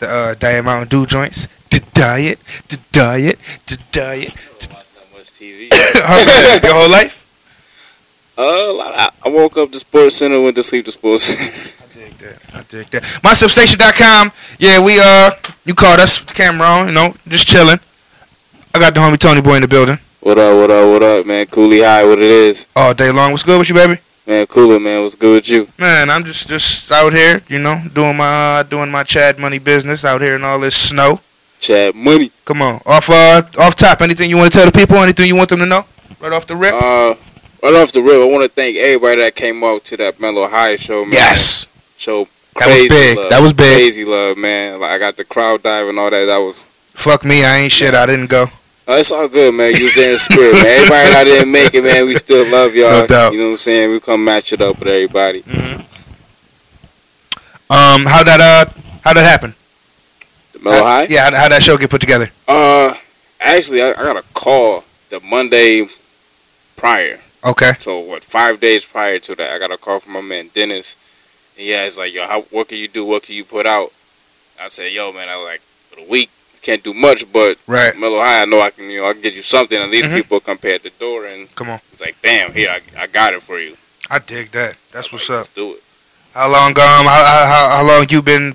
The Diet Mountain Dew joints. The diet. I don't watch that much TV. Your whole life? I woke up to Sports Center, went to sleep to Sports Center. I dig that. MySubstation.com. Yeah, you caught us with the camera on, just chilling. I got the homie Toney Boy in the building. What up, man? Coolie High, what it is? All day long. What's good with you, baby? Man, cooler, man. What's good with you? Man, I'm just out here, doing my Chad money business out here in all this snow. Chad money. Come on. Off top, anything you want to tell the people? Anything you want them to know? Right off the rip? Right off the rip, I want to thank everybody that came out to that Mellow High show, man. Yes. Show That was big. love. That was big. Crazy love, man. Like, I got the crowd dive and all that. That was... Fuck me, I ain't shit. I didn't go. It's all good, man. You was there in spirit, man. Everybody that didn't make it, man, we still love y'all. No doubt. You know what I'm saying? We come match it up with everybody. Mm-hmm. How that happen? The Mellow High? Yeah, how that show get put together? Actually, I got a call the Monday prior. Okay. So, 5 days prior to that, I got a call from my man, Dennis. And yeah, it's like, yo, what can you do? What can you put out? I said, yo, man, I was like, for the week, can't do much, but right. Mellow High, I know I can, I can get you something. At least people come pay at the door, and come on. It's like, bam, here, I got it for you. I dig that. That's what's up. Let's do it. How long how long you been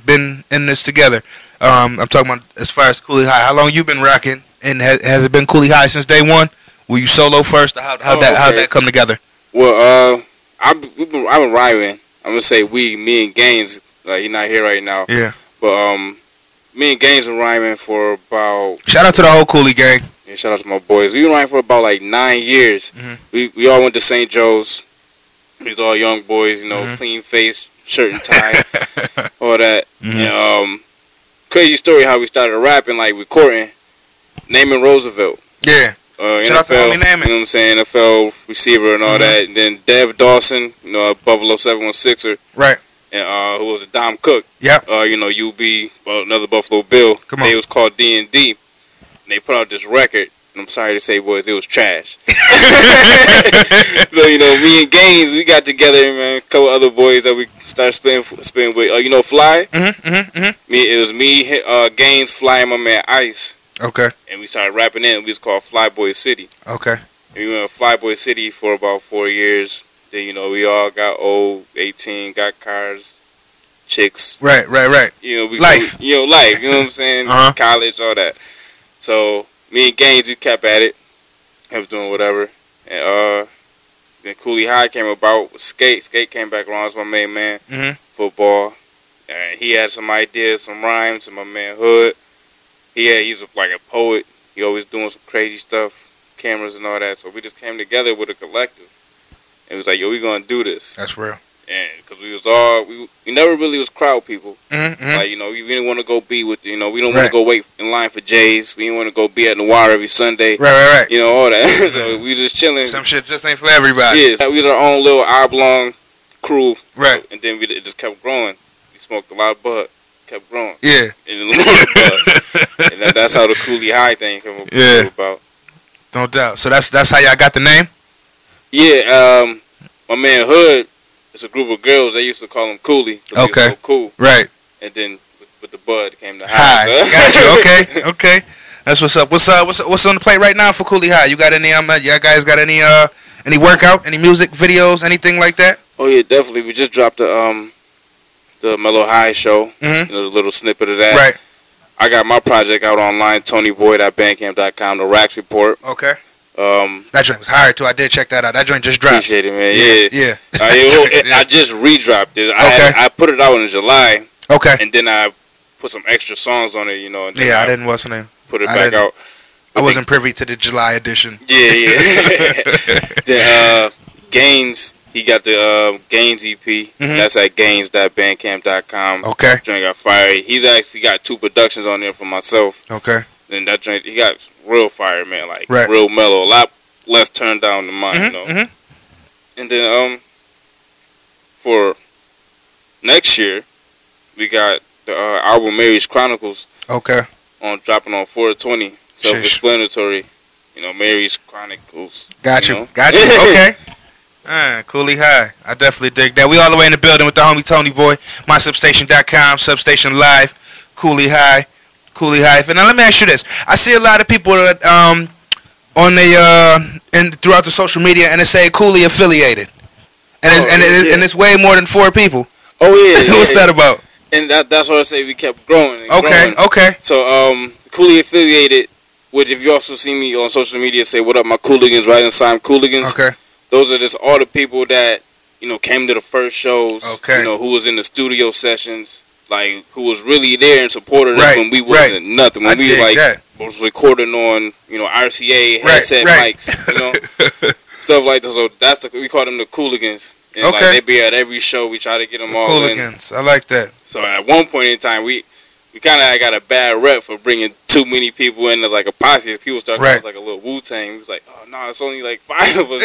in this together? I'm talking about as far as Coolie High. How long you been rocking? And has it been Coolie High since day one? Were you solo first? How'd that come together? Well, I've been rhyming. I'm gonna say me and Gaines. Like, he's not here right now. Yeah. But me and Gaines were rhyming for about. Shout out to the whole Coolie gang. Yeah, shout out to my boys. We been rhyming for about like 9 years. Mm-hmm. We all went to St. Joe's. He's all young boys, clean face, shirt and tie, all that. Mm-hmm. And, crazy story how we started rapping, like recording, naming Roosevelt. Yeah. Shout out to homie Naaman. You know what I'm saying? NFL receiver and all that. And then Dev Dawson, a Buffalo 716er. Right. And who was a Dom Cook. Yep. UB, another Buffalo Bill. Come on. They was called D&D. And they put out this record. And I'm sorry to say, boys, it was trash. So, me and Gaines, we got together, man, a couple other boys that we started spitting with. Fly? It was me, Gaines, Fly, and my man Ice. Okay. And we started rapping in. We was called Flyboy City. Okay. And we went to Flyboy City for about 4 years. Then, we all got old, 18, got cars, chicks. Right. Life. Life, you know what I'm saying? College, all that. So, me and Gaines, we kept at it. I was doing whatever. And then Coolie High came about with Skate. Skate came back around as my main man. Mm-hmm. Football. And he had some ideas, some rhymes, and my man Hood. He's like a poet. He always doing some crazy stuff, cameras and all that. So we just came together with a collective. And it was like, yo, we gonna do this. That's real. And because we was all, we never really was crowd people. Mm-hmm. Like, we didn't want to go be with, we don't want to go wait in line for J's. We didn't want to go be at Noir every Sunday. Right. All that. So we just chilling. Some shit just ain't for everybody. Yeah, we was our own little oblong crew. Right. And then it just kept growing. We smoked a lot of bud. Kept growing. Yeah. And that's how the Coolie High thing came about. No doubt. So that's how y'all got the name? Yeah, my man Hood, it's a group of girls, they used to call him Coolie. Okay. So cool. Right. And then with the bud came the High. Got you. Okay. That's what's up. What's on the plate right now for Coolie High? You got any y'all guys got any workout, any music videos, anything like that? Oh yeah, definitely. We just dropped the Mellow High show. Mm-hmm. A little snippet of that. Right. I got my project out online, ToneyBoy.bandcamp.com, the Racks Report. Okay. That joint was hard too. I did check that out. That joint just dropped. Appreciate it, man. Yeah. I just redropped it. I put it out in July. Okay. And then I put some extra songs on it, And then I didn't what's the name. Put it back out. I wasn't privy to the July edition. Yeah. Then Gaines, he got the Gaines EP. Mm-hmm. That's at gaines.bandcamp.com. Okay. Joint got fire. He's actually got 2 productions on there for myself. Okay. Then that joint, he got real fire, man. Like, right. Real mellow. A lot less turned down than mine, Mm-hmm. And then for next year, we got the album Mary's Chronicles. Okay. Dropping on 4/20. Self-explanatory. Mary's Chronicles. Got you. Okay. Coolie High. I definitely dig that. We all the way in the building with the homie Toney Boy. MySubstation.com, Substation Live. Cooley High. Cooley High. Now let me ask you this. I see a lot of people that on the and throughout the social media and they say Cooley affiliated. And it's way more than 4 people. Oh yeah. What's that about? And that's what I say. We kept growing. And okay. growing. Okay. So Cooley affiliated. Which if you also see me on social media, say what up, my Cooligans, right inside Cooligans. Okay. Those are just all the people that came to the first shows. Okay. Who was in the studio sessions, like who was really there and supported us when we wasn't nothing. When we was recording on RCA headset mics, stuff like that. So we call them the Cooligans. And like they be at every show. We try to get them all Cooligans. I like that. So at one point in time, we kind of got a bad rep for bringing too many people in as like a posse. People started as like a little Wu-Tang. It was like, oh no, it's only like 5 of us.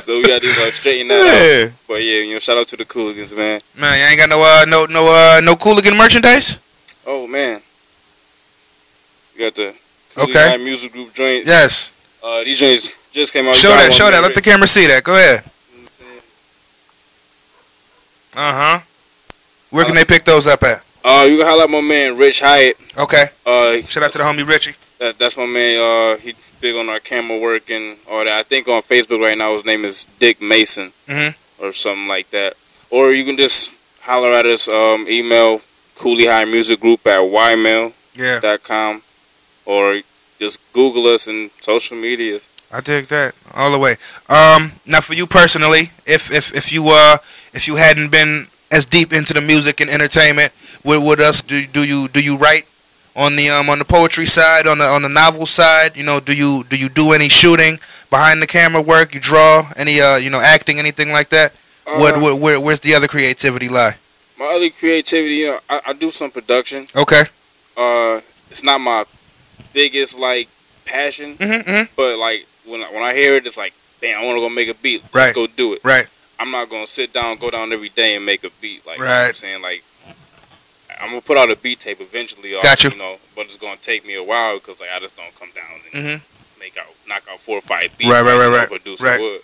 So we got to straighten that out. But yeah, shout out to the Cooligans, man. Man, you ain't got no Cooligan merchandise? Oh man, we got the Cooligan music group joints. Yes. These joints just came out. Show that. Let the camera see that. Go ahead. Where can they pick those up at? You can holler at my man Rich Hyatt. Okay. Shout out to the homie Richie. That's my man. He big on our camera work and all that. I think on Facebook right now his name is Dick Mason or something like that. Or you can just holler at us. Email Cooley High Music Group at ymail.com or just Google us in social media. I dig that all the way. Now for you personally, if you hadn't been as deep into the music and entertainment with us, do you write on the poetry side, on the novel side? Do you do any shooting, behind the camera work? You draw any acting, anything like that? Where's the other creativity lie? My other creativity, I do some production. Okay. It's not my biggest passion, but when I hear it, it's like, damn, I want to go make a beat. Let's go do it. Right. I'm not gonna go down every day and make a beat. You know what right. I'm saying? I'm gonna put out a beat tape eventually. Got you. But it's gonna take me a while because I just don't come down and knock out 4 or 5 beats. Right. Produce wood.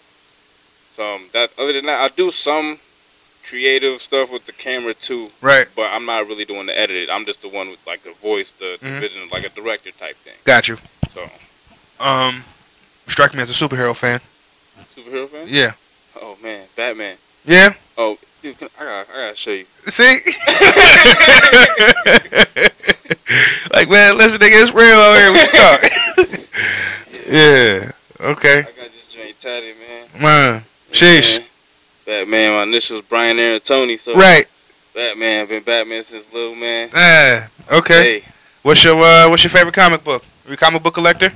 So that other than that, I do some creative stuff with the camera too. Right. But I'm not really doing the edit. I'm just the one with the voice, the vision, like a director type thing. Got you. So. You strike me as a superhero fan. Superhero fan? Yeah. Oh man, Batman. Yeah. Oh, dude, I gotta show you. See? Man, listen, nigga, it's real out here. We talk. Yeah. Okay. I got this joint tatted, man. Man. Sheesh. Batman. My initials Brian Aaron Toney. So right. Batman. Been Batman since little man. Okay. Hey. What's your favorite comic book? Are you a comic book collector?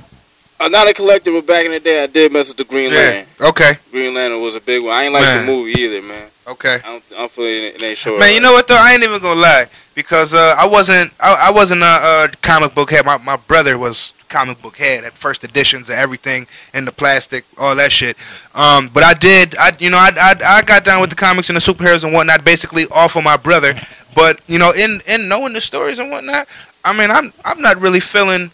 I'm not a collector, but back in the day, I did mess with the Green Lantern. Okay. Green Lantern was a big one. I ain't like the movie either, man. Okay. I'm feeling it ain't sure. Man, you know what though? I ain't even gonna lie because I wasn't a comic book head. My brother was comic book head at first editions of everything in the plastic, all that shit. But I got down with the comics and the superheroes and whatnot, basically off of my brother. But in knowing the stories and whatnot, I mean, I'm not really feeling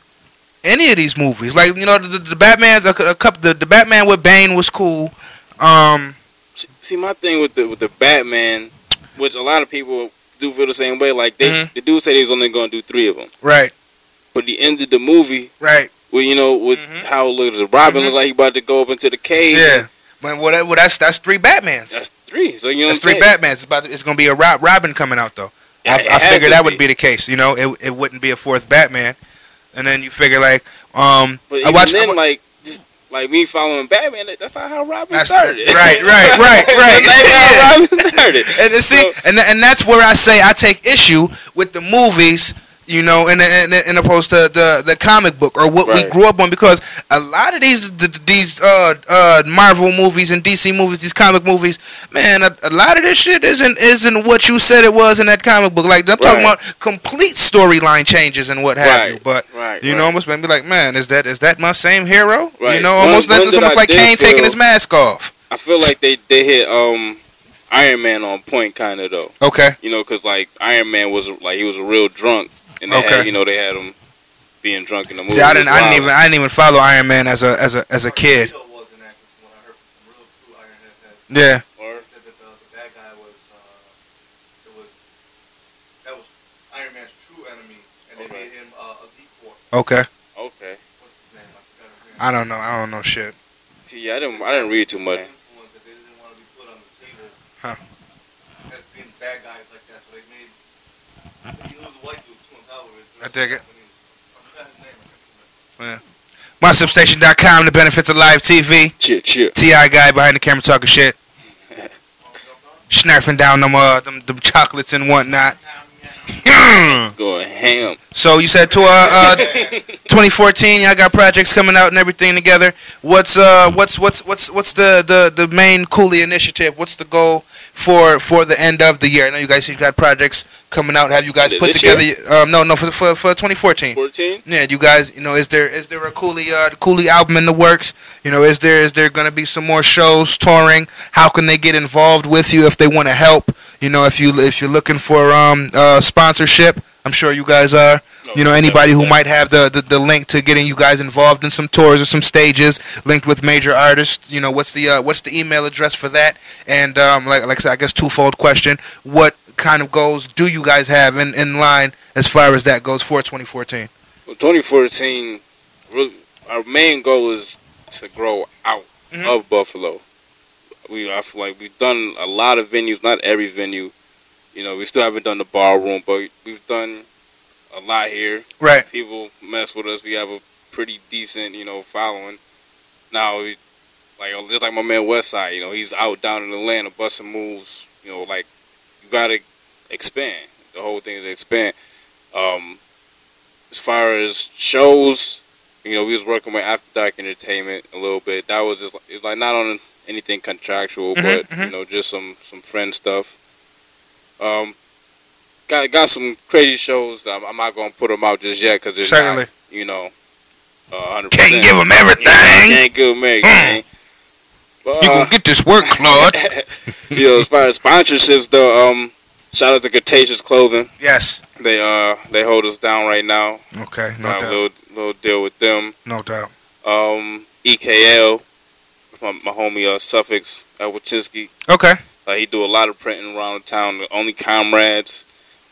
any of these movies. Like the Batman's the Batman with Bane was cool. See, my thing with the Batman, which a lot of people do feel the same way. Like they do say they was only gonna do 3 of them. Right. But the end of the movie. Right. Well, with how it looks, Robin looked like he about to go up into the cave. Yeah. But that's 3 Batmans. That's 3. So that's 3 Batmans. It's gonna be a Robin coming out though. I figured that would be the case. It wouldn't be a 4th Batman. And then you figure but like me following Batman, that's not how Robin started. Right. That's how Robin started. And see, and that's where I say I take issue with the movies, in opposed to the comic book or what we grew up on, because a lot of these Marvel movies and DC movies, these comic movies, man, a lot of this shit isn't what you said it was in that comic book. Like I'm talking about complete storyline changes and what have you. But almost made me like, man, is that my same hero? Right. Almost it's almost like Kane taking his mask off. I feel like they hit Iron Man on point, kind of though. Okay. Because like Iron Man was he was a real drunk. And they had, they had him being drunk in the movie. See, I didn't even follow Iron Man as a kid. Yeah. Or said that the bad guy was Iron Man's true enemy, and they Okay. made him a decoy. Okay. Okay. What's his name? I don't know. I don't know shit. See, I didn't read too much. Influence that they didn't want to be put on the table. Huh. As being bad guys like that, so they made. He was a white dude too on top of it. I dig it. Yeah. MySubstation.com, the benefits of live TV. Cheer, cheer. T.I. guy behind the camera talking shit. Snarfing down them chocolates and whatnot. Going ham. So you said to 2014, y'all got projects coming out and everything together. What's the main Cooley initiative? What's the goal for the end of the year? I know you guys got projects coming out. Have you guys put together? No, for 2014. 14. Yeah, you guys. Is there a Cooley album in the works? Is there gonna be some more shows, touring? How can they get involved with you if they want to help? If you're looking for sponsorship, I'm sure you guys are. Anybody who might have the link to getting you guys involved in some tours or some stages linked with major artists. What's the email address for that? And like I said, I guess twofold question: what kind of goals do you guys have in line as far as that goes for 2014? Well, 2014, really, our main goal is to grow out of Buffalo. I feel like we've done a lot of venues, not every venue. We still haven't done the ballroom, but we've done a lot here. Right. People mess with us. We have a pretty decent, following. Now, just like my man Westside, he's out down in Atlanta busting moves. You gotta expand. The whole thing is to expand. As far as shows, we was working with After Dark Entertainment a little bit. That was just not on anything contractual, but just some friend stuff. Got some crazy shows. I'm not gonna put them out just yet because there's not, 100%. Can't give them everything. Can't give them everything. But, you gonna get this work, Claude? As far as sponsorships, though, shout out to Cretaceous Clothing. Yes. They hold us down right now. Okay, no Got doubt. a little deal with them. No doubt. EKL, my homie Suffix Wachinski. Okay. He do a lot of printing around town. The Only Comrades,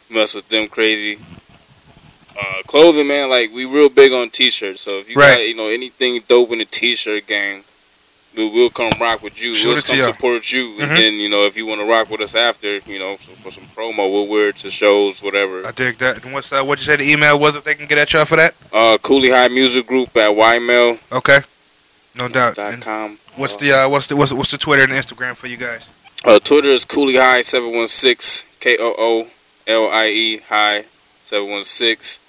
mess with them crazy. Clothing, man, we real big on t-shirts. So if you got anything dope in the t-shirt game, we'll come rock with you. We'll come support you. And then if you want to rock with us after, for some promo, we'll wear it to shows, whatever. I dig that. And what's what you said the email was that they can get at y'all for that? Cooley High Music Group at ymail. Okay. No doubt. .com. What's the Twitter and Instagram for you guys? Twitter is Cooley High 716 KOOLIE High 716.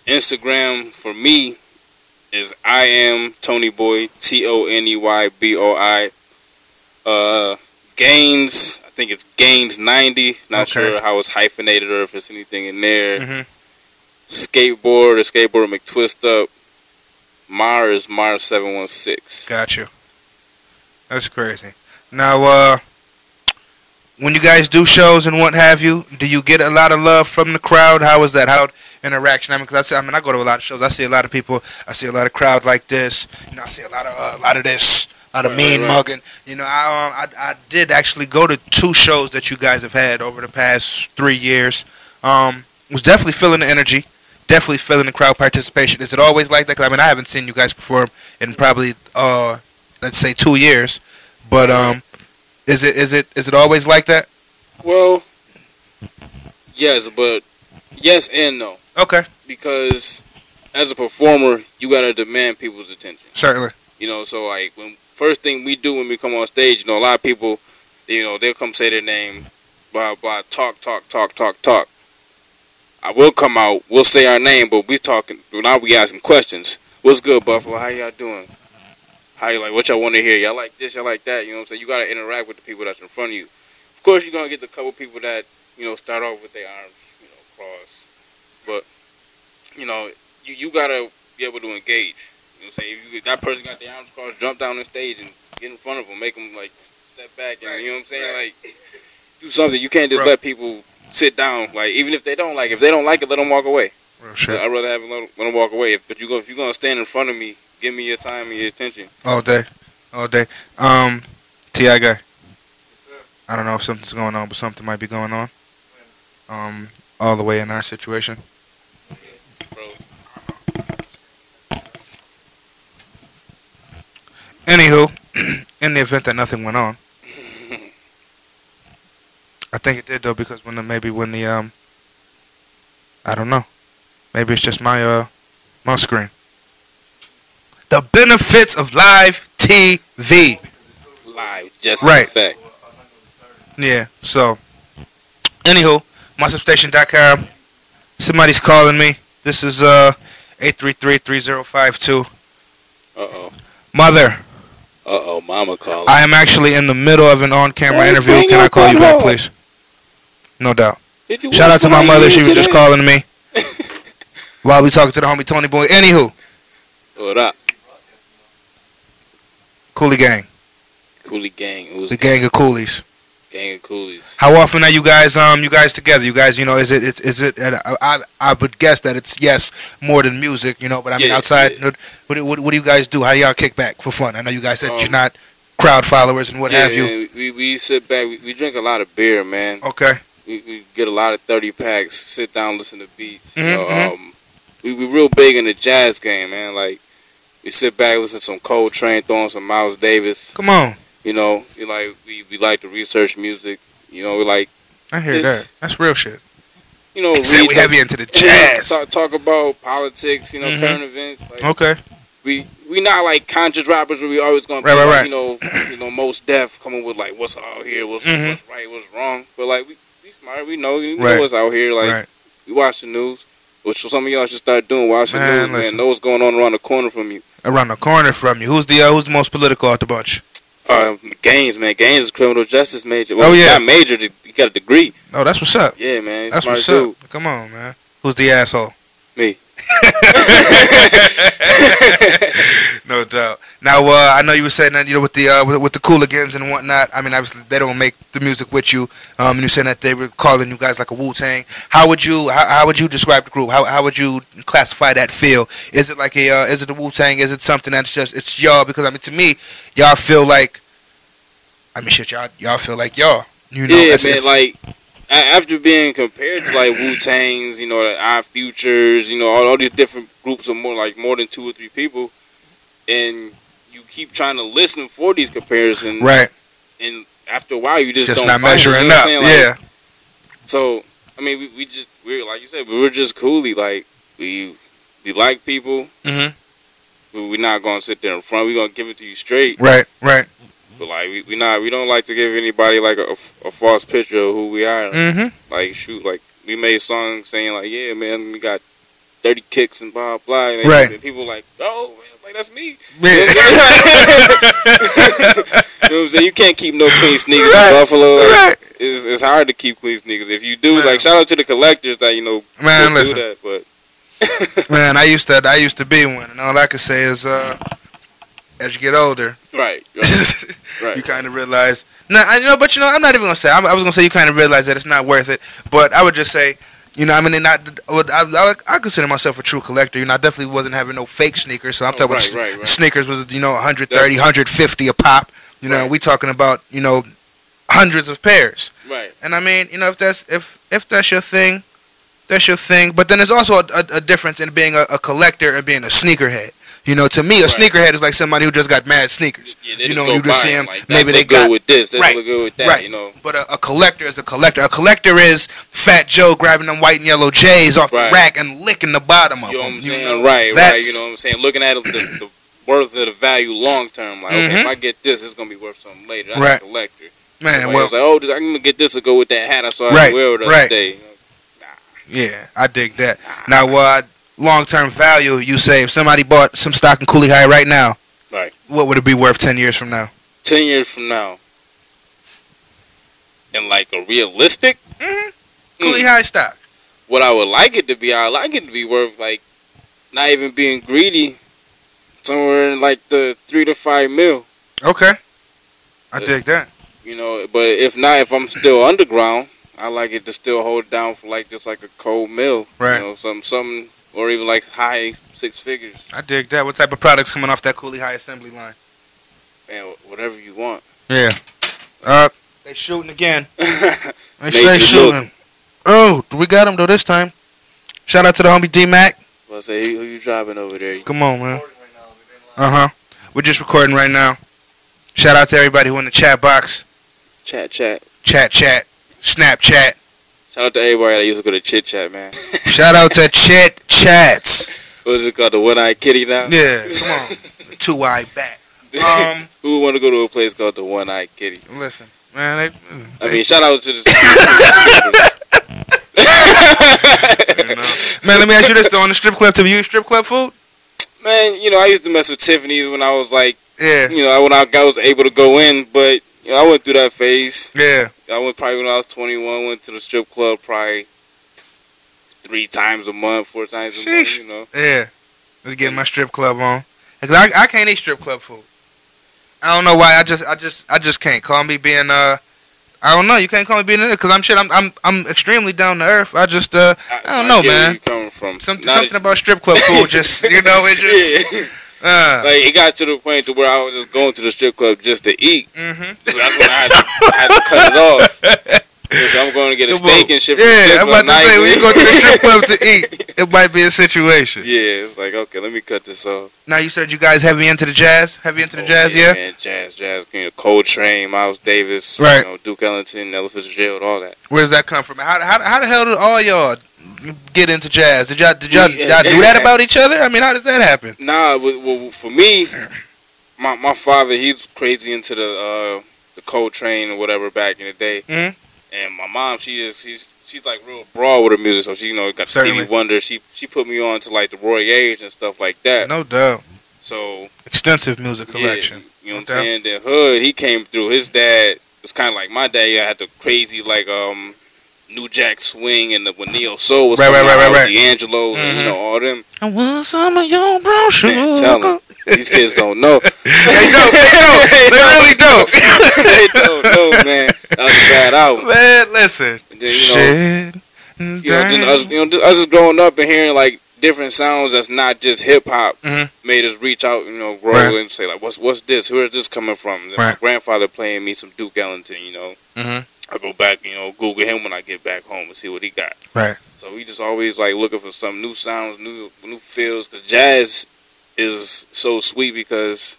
Instagram for me is I am Toney Boy TONEYBOI. Gaines, I think it's Gaines 90. Not sure how it's hyphenated or if it's anything in there. Skateboard McTwist Up. Mar is Mar 716. Got you. That's crazy. Now, when you guys do shows and what have you, do you get a lot of love from the crowd? How is that? How interaction? Because I go to a lot of shows. I see a lot of people. I see a lot of crowd like this. I see a lot of this. A lot of mean mugging. I did actually go to 2 shows that you guys have had over the past 3 years. Was definitely feeling the energy. Definitely feeling the crowd participation. Is it always like that? 'Cause I haven't seen you guys perform in probably let's say 2 years. But is it always like that? Well, yes, but yes and no. Okay. Because as a performer, you gotta demand people's attention. Certainly. So when first thing we do when we come on stage, a lot of people, they'll come say their name, blah blah, talk. I will come out, we'll say our name, but now we asking questions. What's good, Buffalo? How y'all doing? How you what y'all want to hear? Y'all like this, y'all like that, you know what I'm saying? You got to interact with the people that's in front of you. Of course, you're going to get the couple people that, start off with their arms, crossed. But, you got to be able to engage. You know what I'm saying? If that person got their arms crossed, jump down the stage and get in front of them, make them, step back, and, you know what I'm saying? Do something. You can't just let people sit down. Even if they don't like it. If they don't like it, let them walk away. Real shit. I'd rather have them let them walk away. If you're going to stand in front of me, give me your time and your attention. All day. T.I. guy. I don't know if something's going on, but something might be going on. all the way in our situation. Bro. Anywho, in the event that nothing went on, I think it did though because when the I don't know, maybe it's just my screen. The benefits of live TV. Live, just Right. in fact. Yeah. So, anywho, mysubstation.com. Somebody's calling me. This is 833-3052. Uh-oh. Mother, Uh-oh, mama calling. I am actually in the middle of an on-camera Hey, interview. bring Can your I call you back, phone. please? No doubt. Did you Shout out watch to my what I mother. did She was just today? calling me while we talking to the homie Toney boy. Anywho, What up? Coolie Gang. Coolie gang. Who's The gang of coolies. gang of coolies? How often are you guys together? You guys, is it I would guess that it's yes more than music, but I mean Yeah, outside, yeah. what do you guys do? How y'all kick back for fun? I know you guys said you're not crowd followers and what have you. Man, we sit back. We drink a lot of beer, man. Okay. We get a lot of 30 packs. Sit down, listen to beats. Mhm, We real big in the jazz game, man. Like we sit back, listen to some Coltrane, throwing some Miles Davis. Come on. We like to research music. We like I hear that. That's real shit. Say read we heavy into the jazz. Talk about politics. Mhm. Current events. Like, Okay. we not like conscious rappers where we always gonna be Right. like, most deaf coming with like what's out here, what's Mhm. right, what's wrong. But like we smart, we know Right. what's out here. Like Right. we watch the news, which some of y'all should start doing. Watch the Man, news, listen. man. Know what's going on around the corner from you. Around the corner from you. Who's the most political out the bunch? Gaines, man. Gaines is a criminal justice major. Oh, yeah. Not major. He got a degree. Oh, that's what's up. Yeah, man. He's That's smart what's dude. up. Come on, man. Who's the asshole? Me. No doubt. Now, I know you were saying that with the Cooligans and whatnot. I mean, obviously they don't make the music with you. And you saying that they were calling you guys like a Wu-Tang. How would you describe the group? How would you classify that feel? Is it like is it a Wu-Tang? Is it something that's just it's y'all? Because I mean, to me, y'all feel like. I mean, shit, y'all feel like y'all. Yeah, it's- man. it's- Like after being compared to like Wu Tangs, the Our Futures, all these different groups of more than 2 or 3 people, and you keep trying to listen for these comparisons, right. And after a while, you just don't not find it, measuring what up. I'm saying? Like, Yeah. So I mean, we're like you said, we were just coolie. Like we like people. Mhm. But we're not gonna sit there in front. We're gonna give it to you straight. Right. Right. But like we don't like to give anybody like a false picture of who we are. Mhm. Like shoot, like we made songs saying like, yeah, man, we got 30 kicks and blah blah. And Right. And people like, oh, man, like that's me. Yeah. You know what I'm saying? You can't keep no clean sneakers Right. in Buffalo. Like, Right. It's hard to keep clean sneakers. If you do, Man. like shout out to the collectors that Man, will listen. do that. But Man, I used to be one, and all I can say is, as you get older, right. you kind of realize. I'm not even gonna say. I was gonna say you kind of realize that it's not worth it, but I would just say, I mean, I consider myself a true collector. I definitely wasn't having no fake sneakers, so I'm talking about right. sneakers was 130, 150 a pop. Right. We talking about hundreds of pairs. Right. And I mean, if that's your thing, that's your thing. But then there's also a difference in being a collector and being a sneakerhead. To me, a Right. sneakerhead is like somebody who just got mad sneakers. Yeah, they You just know, go you just buy see 'em, 'em, like, maybe that they look good got- with this, that Right. look good with that, Right. But a collector is a collector. A collector is Fat Joe grabbing them white and yellow J's off Right. the rack and licking the bottom of You know what them. I'm saying? Right. That's- You know what I'm saying? Looking at the worth of the value long term. Like, okay, Mhm. if I get this, it's gonna be worth something later. I'm Right. a collector. Man, Somebody well, was like, oh, I'm gonna get this to go with that hat I saw Right, you wear the other right. day. yeah, I dig that. Now, long-term value, you say if somebody bought some stock in Coolie High right now, Right. what would it be worth 10 years from now? 10 years from now, and like a realistic, Coolie High stock. what I would like it to be, I like it to be worth like, not even being greedy, somewhere in like the 3 to 5 mil. Okay. I dig that. But if not, if I'm still underground, I like it to still hold down for like just like a cold mill. Right. Something, or even like high 6 figures. I dig that. What type of products coming off that Coolie High assembly line? Man, whatever you want. Yeah. They shooting again. They Major straight shooting. Oh, we got him though this time. Shout out to the homie D-Mac. Well, say, who you driving over there? Come on, man. We're just recording right now. Shout out to everybody who in the chat box. Chat. Snapchat. Shout out to everybody that used to go to Chit Chat, man. Shout out to Chit Chats. What is it called? The One-Eyed Kitty now? Yeah, come on. The two-eyed bat. Who would want to go to a place called the One-Eyed Kitty? Listen, man. I mean, shout out to the. Man, let me ask you this though. On the strip club, have you eat strip club food? Man, I used to mess with Tiffany's when I was like, Yeah. when I was able to go in, but I went through that phase. Yeah. I went probably when I was 21. Went to the strip club probably 3 times a month, 4 times a Sheesh. month. Yeah. Let's get my strip club on. Cause I can't eat strip club food. I don't know why. I just can't. Call me being I don't know. You can't call me being in it because I'm extremely down to earth. I just I don't know, man. Where you coming from? Something about strip club food just it just. Yeah. Like it got to the point to where I was just going to the strip club just to eat. Mm-hmm. That's when I had to cut it off. Because I'm going to get a steak and shit. Yeah, I'm about to say when you go to the strip club to eat, it might be a situation. Yeah, it's like okay, let me cut this off. Now you said you guys heavy into the jazz, yeah. Man, jazz. Coltrane, Miles Davis, right. Duke Ellington, Ella Fitzgerald, all that. Where does that come from? How the hell did all y'all get into jazz? Did y'all do that about each other? I mean, how does that happen? Nah, well, for me, my father, he's crazy into the Coltrane or whatever back in the day. Mm-hmm. And my mom, she's like real broad with her music, so she got Stevie Wonder. She put me on to like the Roy Ayers and stuff like that. No doubt. So extensive music collection. Yeah, you know what I'm saying? The Hood, he came through. His dad was kind of like my dad. He had the crazy like New Jack Swing and when Neo Soul was right. D'Angelo, and all them. I want some of your brown sugar. Man, tell them. These kids don't know. They really don't. They don't know, man. That was a bad album. Man, listen. And then, us just growing up and hearing like different sounds that's not just hip hop made us reach out, grow and say like, what's this? Where is this coming from? And my grandfather playing me some Duke Ellington, I go back, Google him when I get back home and see what he got. Right. So we just always like looking for some new sounds, new feels, because jazz is so sweet because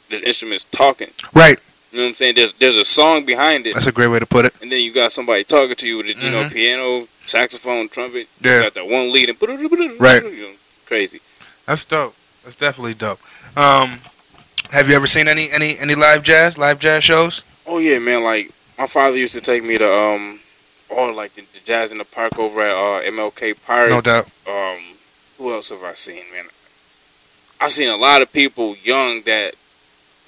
the instrument's talking. Right. You know what I'm saying? There's a song behind it. That's a great way to put it. And then you got somebody talking to you with piano, saxophone, trumpet. Yeah. You got that one lead and right. Crazy. That's dope. That's definitely dope. Have you ever seen any live jazz shows? Oh yeah, man. Like my father used to take me to like the jazz in the park over at MLK Park. No doubt. Who else have I seen, man? I've seen a lot of people young that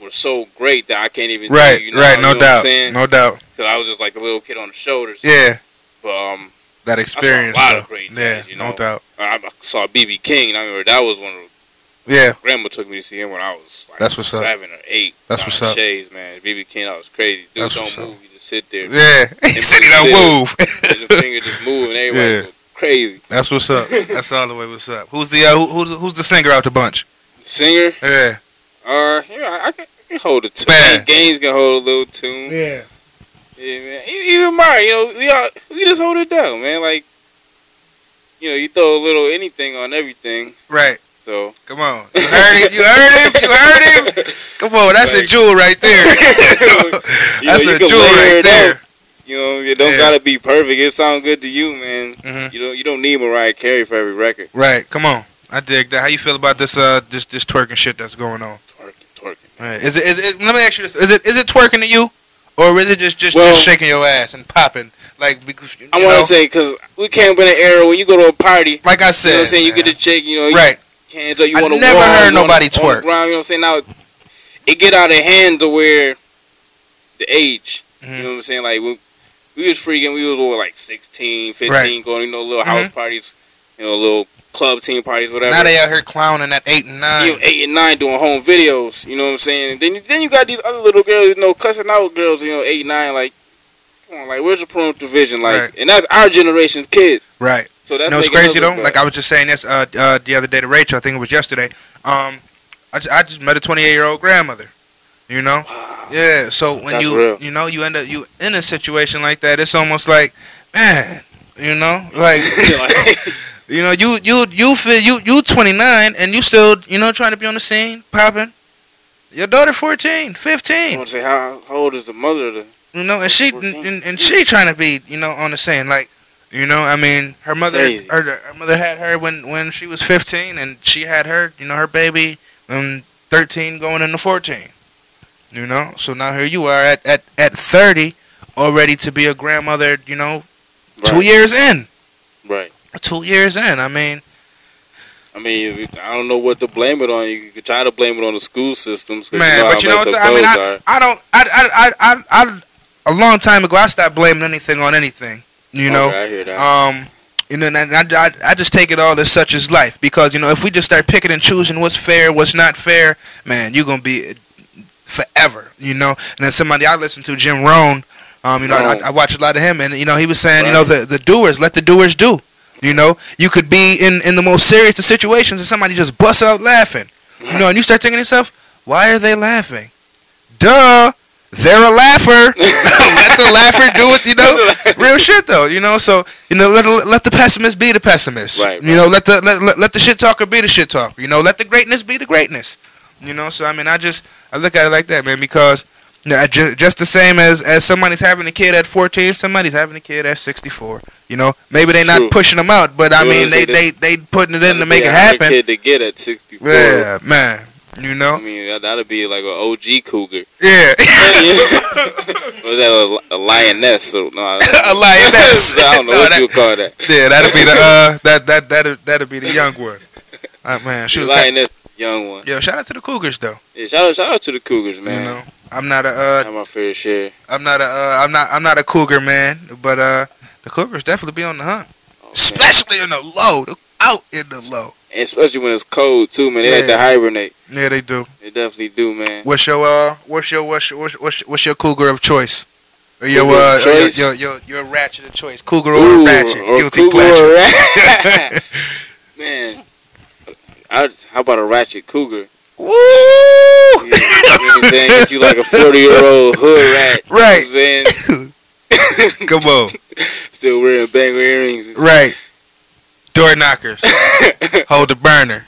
were so great that I can't even right, do, no doubt, no doubt. Because I was just like a little kid on the shoulders. Yeah. But that experience. I saw a lot of great jazz, no doubt. I saw B.B. King, and I remember that was one of the. Yeah. Grandma took me to see him when I was like That's what's 7 or 8. That's what's up. Shades, man. B.B. King, that was crazy. Dude, That's don't move. You just sit there. Yeah. He said he don't move. The finger just moving. Everybody go crazy. That's what's up. That's all the way what's up. Who's the who's the singer out the bunch? Singer? Yeah. I can hold a tune. Gaines can hold a little tune. Yeah. Yeah, man. Even Mario, we just hold it down, man. Like, you throw a little anything on everything. Right. So come on. You heard him? Come on, that's a jewel right there. That's a jewel right there. It don't gotta be perfect. It sounds good to you, man. Mm-hmm. You don't need Mariah Carey for every record. Right. Come on. I dig that. How you feel about this this twerking shit that's going on? Twerking. Right. Is it? Let me ask you this: Is it twerking to you, or is it just shaking your ass and popping? Like because I want to say because we came up in an era when you go to a party. Like I said, you know what I'm saying, you get a chick, right? Hands up, you want to. I never heard nobody twerk. You know what I'm saying? Now it get out of hand to where the age. Mm-hmm. You know what I'm saying? Like we was freaking. We was like 16, 15, right. Going little house parties, little club team parties, whatever. Now they out here clowning at 8 and 9. 8 and 9 doing home videos. You know what I'm saying? Then you got these other little girls, cussing out girls. 8 and 9, like, come on, like, where's the parental division? Like, right. And that's our generation's kids. Right. So that's it's crazy though. Like I was just saying this the other day to Rachel. I think it was yesterday. I just met a 28-year-old grandmother. Wow. Yeah. So when that's you real. you end up in a situation like that, it's almost like, man, You know, like, you know, you 29 and you still, you know, trying to be on the scene, popping. Your daughter 14, 15. I want to say how old is the mother of the? You know, and she trying to be, you know, on the scene, like, you know, I mean, her mother had her when she was 15, and she had her, you know, her baby 13 going into 14. You know, so now here you are at 30, all ready to be a grandmother. You know, Right. 2 years in. Right. 2 years in. I mean, I don't know what to blame it on. You could try to blame it on the school systems. Man, but you know what? I mean, I don't. A long time ago, I stopped blaming anything on anything. You know, I hear that. You know, and I just take it all as such as life, because, you know, if we just start picking and choosing what's fair, what's not fair, man, you're gonna be forever. You know, and then somebody I listen to, Jim Rohn. You know, I watch a lot of him, and, you know, he was saying, you know, the doers, let the doers do. You know, you could be in the most serious of situations and somebody just busts out laughing. You know, and you start thinking to yourself, why are they laughing? Duh, they're a laugher. Let the laugher do it, you know. Real shit though, you know. So, you know, let the pessimist be the pessimist. Right. You know, let the shit talker be the shit talker. You know, let the greatness be the greatness. You know, so I mean, I look at it like that, man, because, you know, just the same as somebody's having a kid at 14, somebody's having a kid at 64. You know, maybe they not pushing them out, but I mean, they putting it in to make it happen. Kid to get at 64. Yeah, man. You know, I mean, that'd be like an OG cougar. Yeah. Was that a lioness? So, no, a lioness. I don't know what you would call that. Yeah, that'd be the young one. Man, shoot, lioness, young one. Yo, shout out to the Cougars though. Yeah, shout out to the Cougars, man. You know, I'm not a Not my fair share. I'm not a Cougar man, but the Cougars definitely be on the hunt, especially in the low, out in the low. And especially when it's cold too, man. They like to hibernate. Yeah, they do. They definitely do, man. What's your Cougar of choice? Or your your ratchet of choice? Cougar or ratchet? Or Guilty pleasure. Man, how about a ratchet cougar? Woo! You know what I'm saying? Get you like a 40-year-old hood rat. Right. You know what I'm saying? Come on. Still wearing banger earrings. Right. Door knockers. Hold the burner.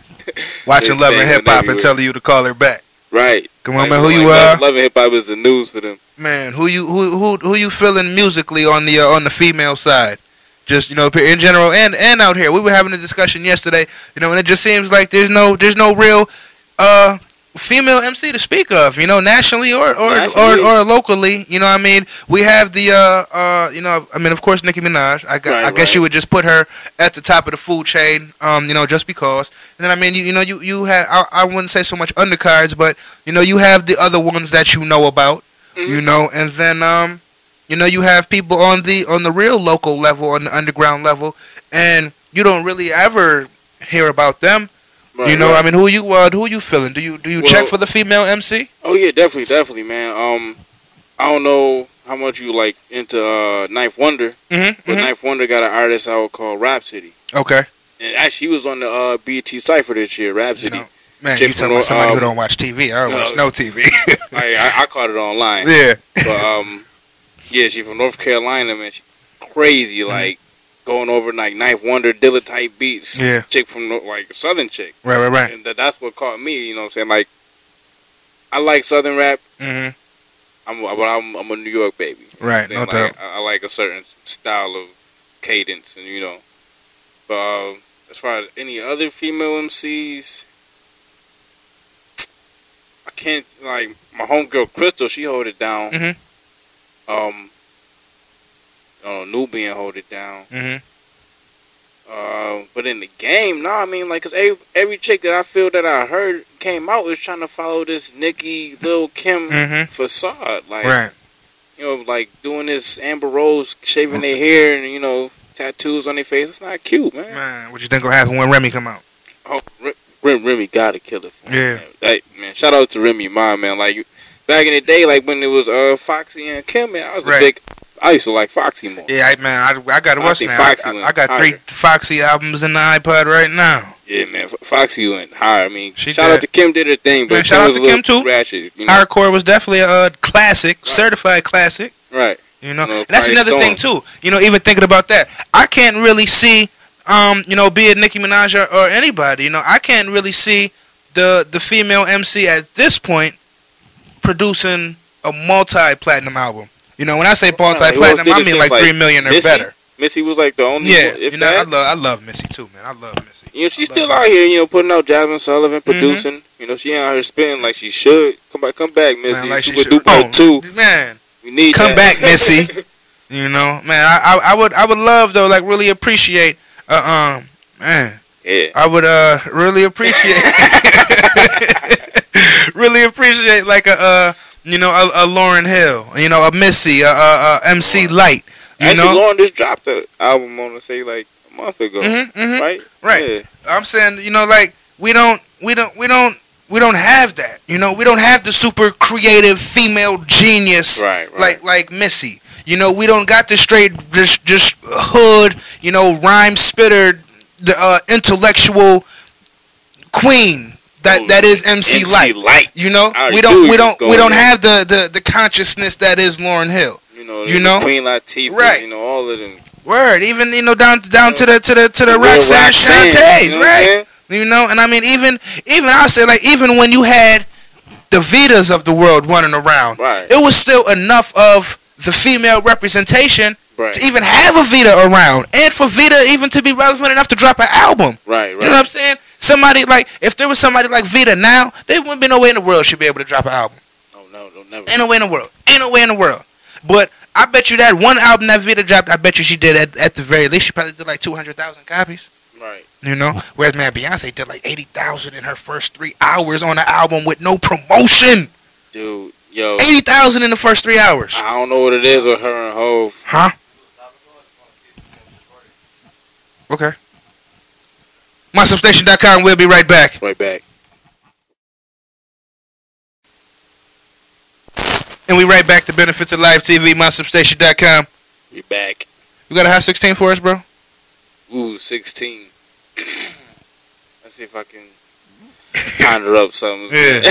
Watching Love and Hip Hop and telling you to call her back. Right. Come on, man. Who you are? Love and Hip Hop is the news for them. Man, who you feeling musically on the female side? Just, you know, in general and out here. We were having a discussion yesterday, you know, and it just seems like there's no real female MC to speak of, you know, nationally or locally. You know what I mean? We have the you know, I mean, of course, Nicki Minaj. I guess you would just put her at the top of the food chain, you know, just because. And then I mean, you have, I wouldn't say so much undercards, but, you know, you have the other ones that you know about, you know, and then you know, you have people on the real local level, on the underground level, and you don't really ever hear about them. Right, you know, I mean, who you feeling? Do you check for the female MC? Oh yeah, definitely, man. I don't know how much you like into Ninth Wonder, but Ninth Wonder got an artist out called Rhapsody. Okay. And actually, he was on the BET Cypher this year. Rhapsody. You know, man, you talking about somebody who don't watch TV? I don't watch no TV. I caught it online. Yeah. But yeah, she's from North Carolina, man. She's crazy, like going over like Ninth Wonder, Dilla type beats. Yeah. Chick from like a Southern chick. Right. And that's what caught me. You know what I'm saying? Like, I like Southern rap. Mhm. I'm a New York baby. Right. No doubt. I like a certain style of cadence, and you know. But as far as any other female MCs, I can't, like, my homegirl Crystal, she hold it down. Nubian hold it down. But in the game, no, I mean, like, cause every chick that I feel that I heard came out was trying to follow this Nicki, Lil Kim facade, like, right. You know, like doing this Amber Rose shaving their hair and, you know, tattoos on their face. It's not cute, man. Man, what you think gonna happen when Remy come out? Oh, Remy gotta kill it. Yeah. Man, shout out to Remy, man. Like, back in the day, like when it was Foxy and Kim, man, I used to like Foxy more. Yeah, I got what's now. I got 3 Foxy albums in the iPod right now. Yeah, man, Foxy went higher. I mean, shout out to Kim, did her thing, but man, shout out to Kim too. Ratchet, you know? Hardcore was definitely a classic, certified classic. Right. You know, and that's another thing too. You know, even thinking about that, I can't really see, you know, be it Nicki Minaj or anybody. You know, I can't really see the female MC at this point producing a multi-platinum album. You know, when I say multi-platinum, I mean like 3 million or better. Missy was like the only. Yeah, you know, I love Missy too, man. I love Missy. You know, she's still out here, you know, putting out Jasmine Sullivan, producing. You know, she ain't out here spitting like she should. Come back, Missy. Man, like she should. do part 2. Man, we need come that. back, Missy. You know, man, I would love though, like really appreciate, man. Yeah. I would really appreciate, like you know, a Lauryn Hill, you know, a Missy, a MC Light. You Actually, know, Lauryn just dropped an album on, say, like a month ago, right? Right. Yeah. I'm saying, you know, like we don't have that. You know, we don't have the super creative female genius, right. like Missy. You know, we don't got the straight just hood, you know, rhyme spitter, the intellectual queen that is MC Light. You know, we don't have the consciousness that is Lauryn Hill. You know, Queen Latifah, right? You know, all of them. Word, even you know down to the Roxanne Shantays, right? You know, and I mean even I say like even when you had the Vitas of the world running around, right, it was still enough of the female representation right, to even have a Vita around, and for Vita even to be relevant enough to drop an album. Right. You know what I'm saying? Somebody like if there was somebody like Vita now, there wouldn't be no way in the world she'd be able to drop an album. No, never. Ain't no way in the world. But I bet you that one album that Vita dropped, I bet you she did at the very least, she probably did like 200,000 copies. Right. You know? Whereas, man, Beyonce did like 80,000 in her first 3 hours on the album with no promotion. Dude, yo. 80,000 in the first 3 hours. I don't know what it is with her and Hov. Huh? Okay. MySubstation.com, we'll be right back. Right back. And we right back to Benefits of Live TV, MySubstation.com. We back. You got a hot 16 for us, bro? Ooh, 16. Let's see if I can conjure up something. Yeah.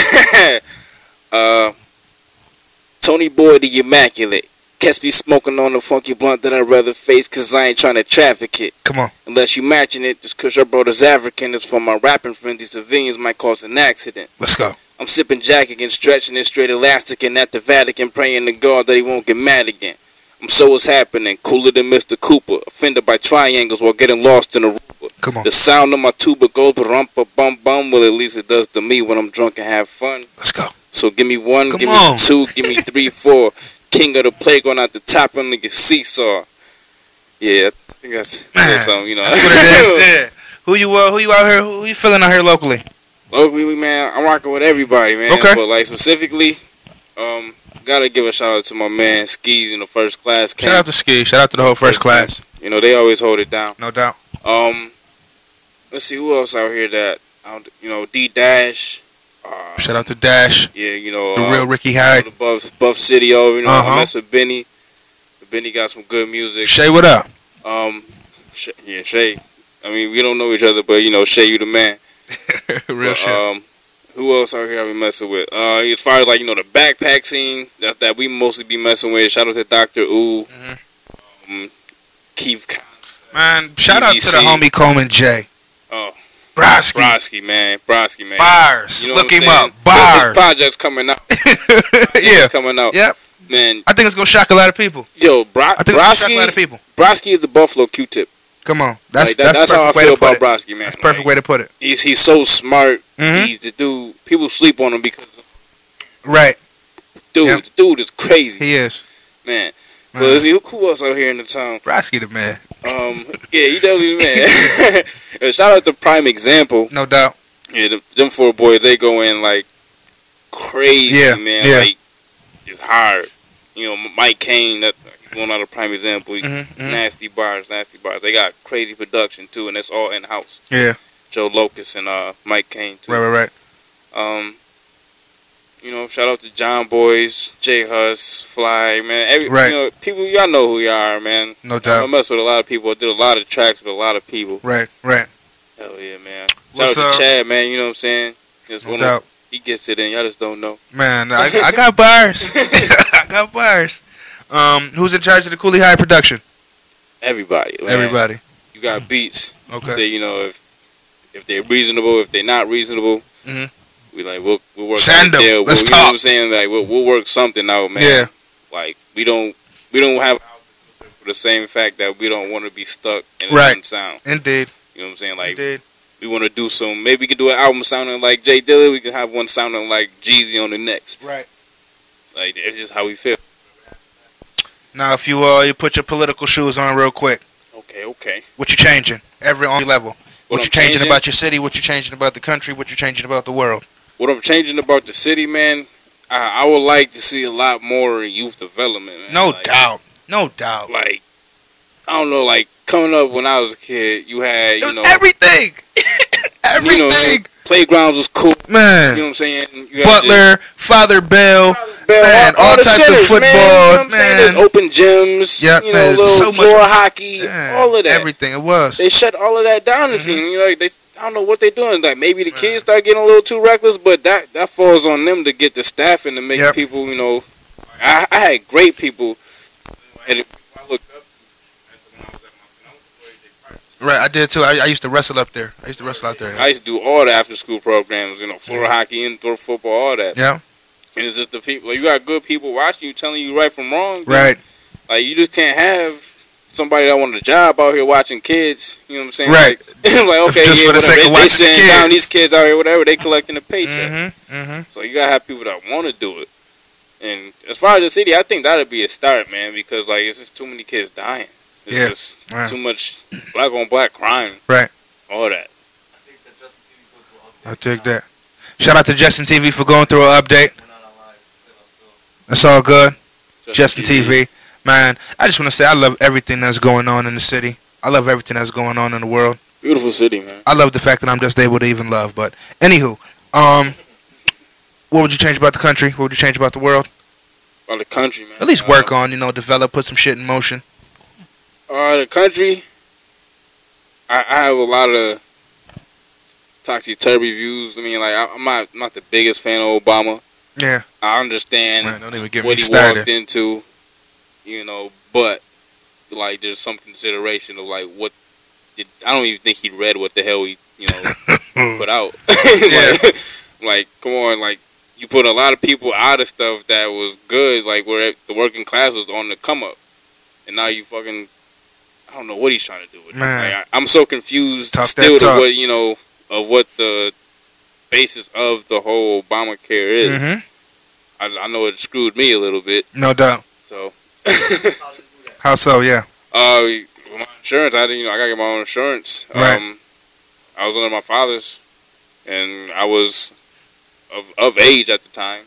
Toney Boy the Immaculate. Catch me smoking on the funky blunt that I'd rather face, cause I ain't trying to traffic it. Come on. Unless you matching it, just cause your brother's African, it's for my rapping friends. These civilians might cause an accident. Let's go. I'm sipping Jack again, stretching it straight elastic, and at the Vatican, praying to God that he won't get mad again. I'm so what's happening, cooler than Mr. Cooper, offended by triangles while getting lost in a Rover. Come on. The sound of my tuba goes ba-rumpa bum bum, well at least it does to me when I'm drunk and have fun. Let's go. So give me 1, give me 2, give me 3, 4. King of the playground at the top on the seesaw. Yeah, I think that's something, you know. That's what it is. Yeah. Who you out here? Who you feeling out here locally? Locally, man, I'm rocking with everybody, man. Okay. But like specifically, gotta give a shout out to my man Skis in the First Class camp. Shout out to Skis. Shout out to the whole First Class. You know, they always hold it down. No doubt. Let's see who else out here that you know, D Dash. Shout out to Dash. Yeah, you know, the real Ricky Hyde. The Buff City over, you know, I mess with Benny. Benny got some good music. Shay, what up? Yeah, Shay. I mean, we don't know each other, but you know, Shay, you the man. Real shit. Who else out here are we messing with? As far as like, you know, the backpack scene, that we mostly be messing with. Shout out to Dr. Ooh. Keith. Man, shout out to the homie Coleman J. Oh. Broski, man. Bars. You know, look him up. Bars. Project's coming out. Yeah. Coming out. Yep. Man. I think it's gonna shock a lot of people. Yo, I think it's gonna shock a lot of people. Broski is the Buffalo Q-tip. Come on. That's how I feel about Broski, man. That's a perfect way to put it. He's so smart. He's the dude. People sleep on him because right. Dude, the dude is crazy. He is. Man. Well, let's see who else out here in the town. Broski the man. Yeah, he definitely the man. Shout out to Prime Example. No doubt. Yeah, them 4 boys, they go in like crazy, man. Yeah. Like, it's hard. You know, Mike Kane, that one out of Prime Example. Nasty bars. They got crazy production too, and it's all in house. Yeah. Joe Locust and Mike Kane too. Right. You know, shout out to John Boys, J Hus, Fly, man. You know, people, y'all know who y'all are, man. No doubt. I mess with a lot of people. I did a lot of tracks with a lot of people. Right. Hell yeah, man. Shout out to Chad, man. You know what I'm saying? No doubt. He gets it in. Y'all just don't know. Man, I got bars. I got bars. Who's in charge of the Cooley High production? Everybody. Man. Everybody. You got beats. Okay. They, if they're reasonable, if they're not reasonable, we like we'll work Send out them. there. Let's you talk. know what I'm saying? Like we'll work something out, man. Yeah. Like we don't have for the same fact that we don't want to be stuck in Right. one sound. Indeed. You know what I'm saying? Like Indeed. we want to do some. Maybe we could do an album sounding like Jay Dilla. We can have one sounding like Jeezy on the next. Right. Like it's just how we feel. Now, if you put your political shoes on real quick, Okay. what you changing? Every on level. What I'm you changing about your city? What you changing about the country? What you changing about the world? What I'm changing about the city, man. I would like to see a lot more youth development, man. No doubt. No doubt. Like I don't know, like coming up when I was a kid, you had It was everything. Everything. Playgrounds was cool. Man. You know what I'm saying? You had Butler, Father Bell, man, all types of centers, football, man. You know what I'm saying? man. There's open gyms, Yep, you know, man, little so floor much- hockey, Man, all of that. everything it was. They shut all of that down this season. You know, like I don't know what they're doing. Like maybe the kids start getting a little too reckless, but that falls on them to get the staffing to make Yep. people. You know, I had great people. And I looked up to when I was at my Right, I did too. I used to wrestle up there. I used to wrestle out there. I used to do all the after school programs. You know, floor hockey, indoor football, all that. Yeah. And it's just the people. Like, you got good people watching you, telling you right from wrong. Right. Like you just can't have somebody that wanted a job out here watching kids. You know what I'm saying? Right. Like okay, Just yeah, for the sake whatever. of They watching sitting the down kids. these kids out here, whatever. They collecting a paycheck. Mm-hmm. So you gotta have people that want to do it. And as far as the city, I think that'd be a start, man, because like it's just too many kids dying. It's Yeah. just Right. too much black on black crime. Right. All that. I take that. Shout out to Justin TV for going through an update. It's all good. Justin TV. Man, I just want to say I love everything that's going on in the city. I love everything that's going on in the world. Beautiful city, man. I love the fact that I'm just able to even love. But anywho, what would you change about the country? What would you change about the world? About the country, man. At least work on, develop, put some shit in motion. The country, I have a lot of topsy-turvy views. I mean, like, I'm not the biggest fan of Obama. Yeah. I understand Man, don't even get me what he started. walked into, but, like, there's some consideration of, like, I don't even think he read what the hell he, put out. Yeah. like, come on, like, you put a lot of people out of stuff that was good, like, where the working class was on the come up. And now you fucking, I don't know what he's trying to do with it. Man. Like, I'm so confused Talk still that to talk. what, of what the basis of the whole Obamacare is. Mm-hmm. I know it screwed me a little bit. No doubt. So, How so? Yeah. with my insurance, I gotta get my own insurance. Right. I was under my father's, and I was of age at the time.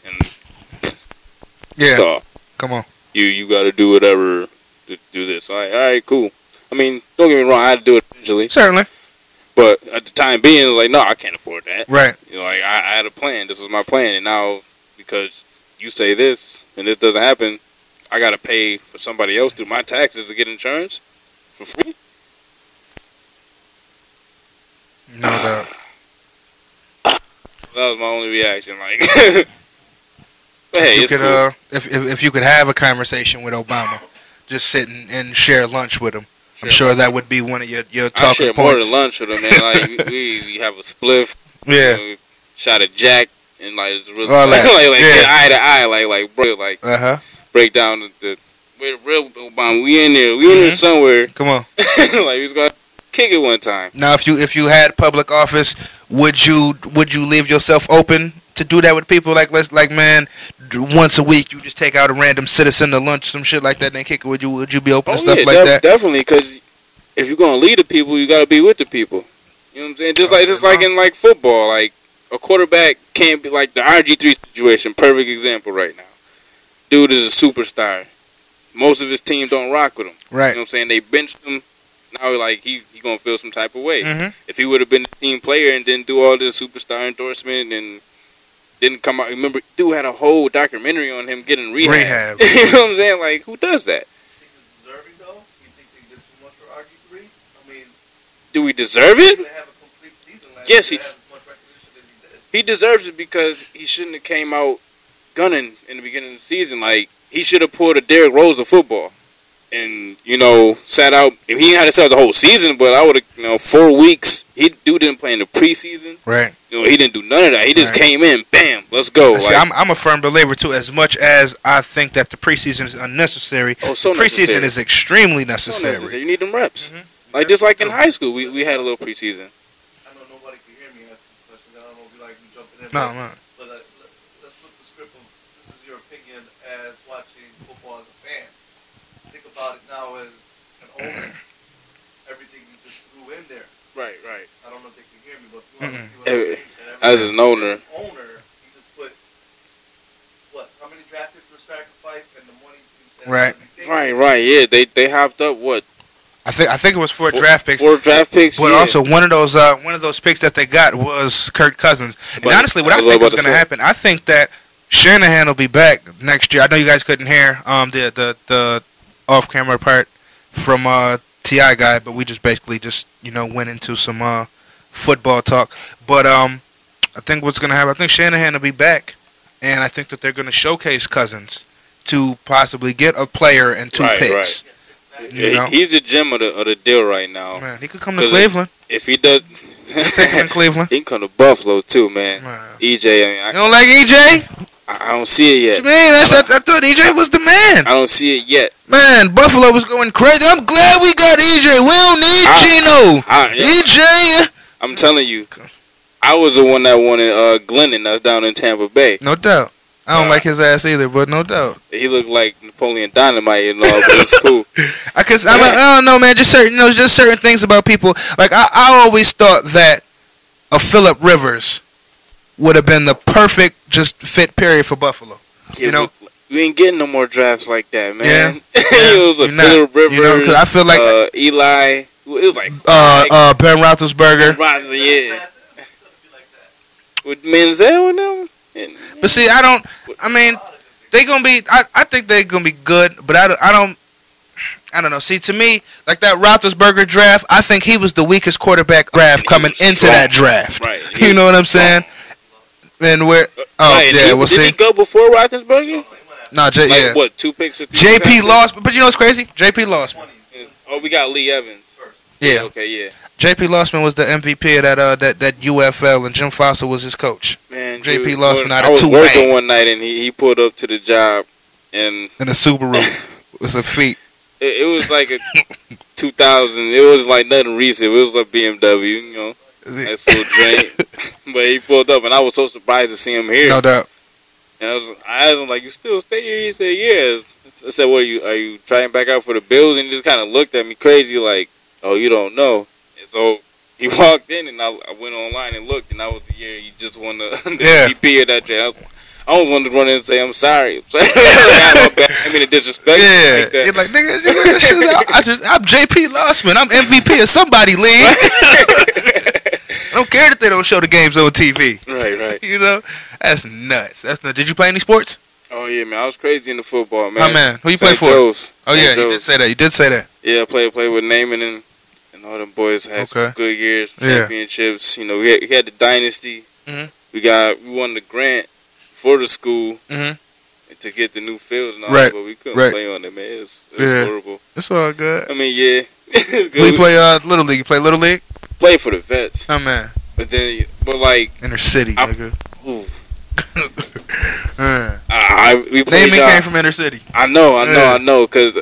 And Yeah. so, Come on. you got to do whatever to do this. All right, cool. I mean, don't get me wrong, I had to do it eventually. Certainly. But at the time being, it was like, no, I can't afford that. Right. Like, I had a plan. This was my plan. And now, because you say this, and this doesn't happen, I got to pay for somebody else through my taxes to get insurance for free? No doubt. That was my only reaction. Like, but hey, it's Could, cool. if you could have a conversation with Obama, just sit and share lunch with him, I'm sure that would be one of your I talking share more points. than lunch with him, man. Like, we have a spliff. Yeah. Shot a jack, and like it's really All that. like Yeah. eye to eye, like bro, like break down the where the real Obama. We in there somewhere. Come on. Like we was gonna kick it one time. Now, if you had public office, would you leave yourself open to do that with people? Like man, once a week you just take out a random citizen to lunch, some shit like that, and then kick it. Would you be open to stuff like that? Definitely, because if you're gonna lead the people, you gotta be with the people. You know what I'm saying? Just like in like football, like a quarterback can't be like the RG3 situation. Perfect example right now. Dude is a superstar. Most of his team don't rock with him. Right. You know what I'm saying? They benched him. Now like he gonna feel some type of way. Mhm. If he would have been a team player and didn't do all this superstar endorsement and didn't come out, remember, dude had a whole documentary on him getting rehab. You know what I'm saying? Like, who does that? Deserving though? You think they did too much for RG3? I mean, Do we deserve it? they have a complete season last Yes, year. he- They have as much recognition as he did. He deserves it because he shouldn't have came out gunning in the beginning of the season. Like, he should have pulled a Derrick Rose of football, and sat out. If he had to sat out the whole season, but I would have 4 weeks. Dude didn't play in the preseason. Right. He didn't do none of that. He just came in, bam, let's go. See, I'm a firm believer too. As much as I think that the preseason is unnecessary, so the preseason is extremely necessary. You need them reps. Just like in high school, we had a little preseason. I know nobody can hear me ask these questions. I don't know if you like me jumping in. No. But let's flip the script of this is your opinion as watching football as a fan. Think about it now as an owner. Everything you just threw in there. Right. I don't know if they can hear me, but if you as an owner, you just put how many draft picks were sacrificed and the money. Right. Yeah, they hopped up what? I think it was 4 draft picks. 4 draft picks. But also one of those picks that they got was Kirk Cousins. And honestly, what I think is going to happen, I think that Shanahan will be back next year. I know you guys couldn't hear the off camera part from T.I. guy, but we just basically went into some football talk. But I think what's going to happen, I think Shanahan will be back, and I think that they're going to showcase Cousins to possibly get a player and 2 picks. Right. He's the gem of the deal right now. Man, he could come to Cleveland. If he does, take him in Cleveland. He can come to Buffalo too, man. EJ, you don't like EJ? I don't see it yet. Man, I thought EJ was the man. I don't see it yet. Man, Buffalo was going crazy. I'm glad we got EJ. We don't need Geno. EJ. I'm telling you, I was the one that wanted Glennon. That's down in Tampa Bay. No doubt. I don't like his ass either, but no doubt. He looked like Napoleon Dynamite and all, but it's cool. I don't know, man. Just certain things about people. Like I always thought that a Phillip Rivers would have been the perfect fit period for Buffalo. Yeah, we ain't getting no more drafts like that, man. Yeah. It was Phillip Rivers. Because I feel like Eli. It was like Ben Roethlisberger. Yeah. With Manziel and them. But see, they gonna be. I think they're gonna be good, but I don't know. See, to me, like that Roethlisberger draft, I think he was the weakest quarterback draft coming into that draft. Right. You know what I'm saying? And where? We'll see. Did he go before Roethlisberger? No, yeah. What, 2 picks? Or 3 JP lost, but you know what's crazy? JP lost. Oh, we got Lee Evans. Yeah. Okay, yeah. JP Lossman was the MVP of that UFL, and Jim Foster was his coach. Man, JP Lossman out I of was Tulane. working one night, and he pulled up to the job, and in a Subaru. It was a feat. It was like a 2000. It was like nothing recent. It was like BMW, that little drink. But he pulled up, and I was so surprised to see him here. No doubt. And I asked him, like, you still stay here? He said, yeah. I said, what, are you trying back out for the Bills? And he just kind of looked at me crazy, like, oh, you don't know. And so he walked in, and I went online and looked, and that was the year he just won the MVP of that draft. I almost wanted to run in and say, I'm sorry. I mean, the disrespect. Yeah. Like that. You're like, nigga, I'm JP Lossman. I'm MVP of somebody league. I don't care that they don't show the games on TV. Right. You know? That's nuts. Did you play any sports? Oh, yeah, man. I was crazy in the football, man. Oh, man. Who you play for? Joe's. Oh, yeah. You did say that. Yeah, I played with Naaman and all them boys had some good years, championships. You know, we had the dynasty. Mm-hmm. We won the grant for the school to get the new field and all that, but we couldn't play on it, man. It was horrible. It's all good. I mean, yeah. It's good. We play Little League. You play Little League? Play for the vets. Oh, man. But like inner city, nigga. We played. Naaman came from inner city. I know. Because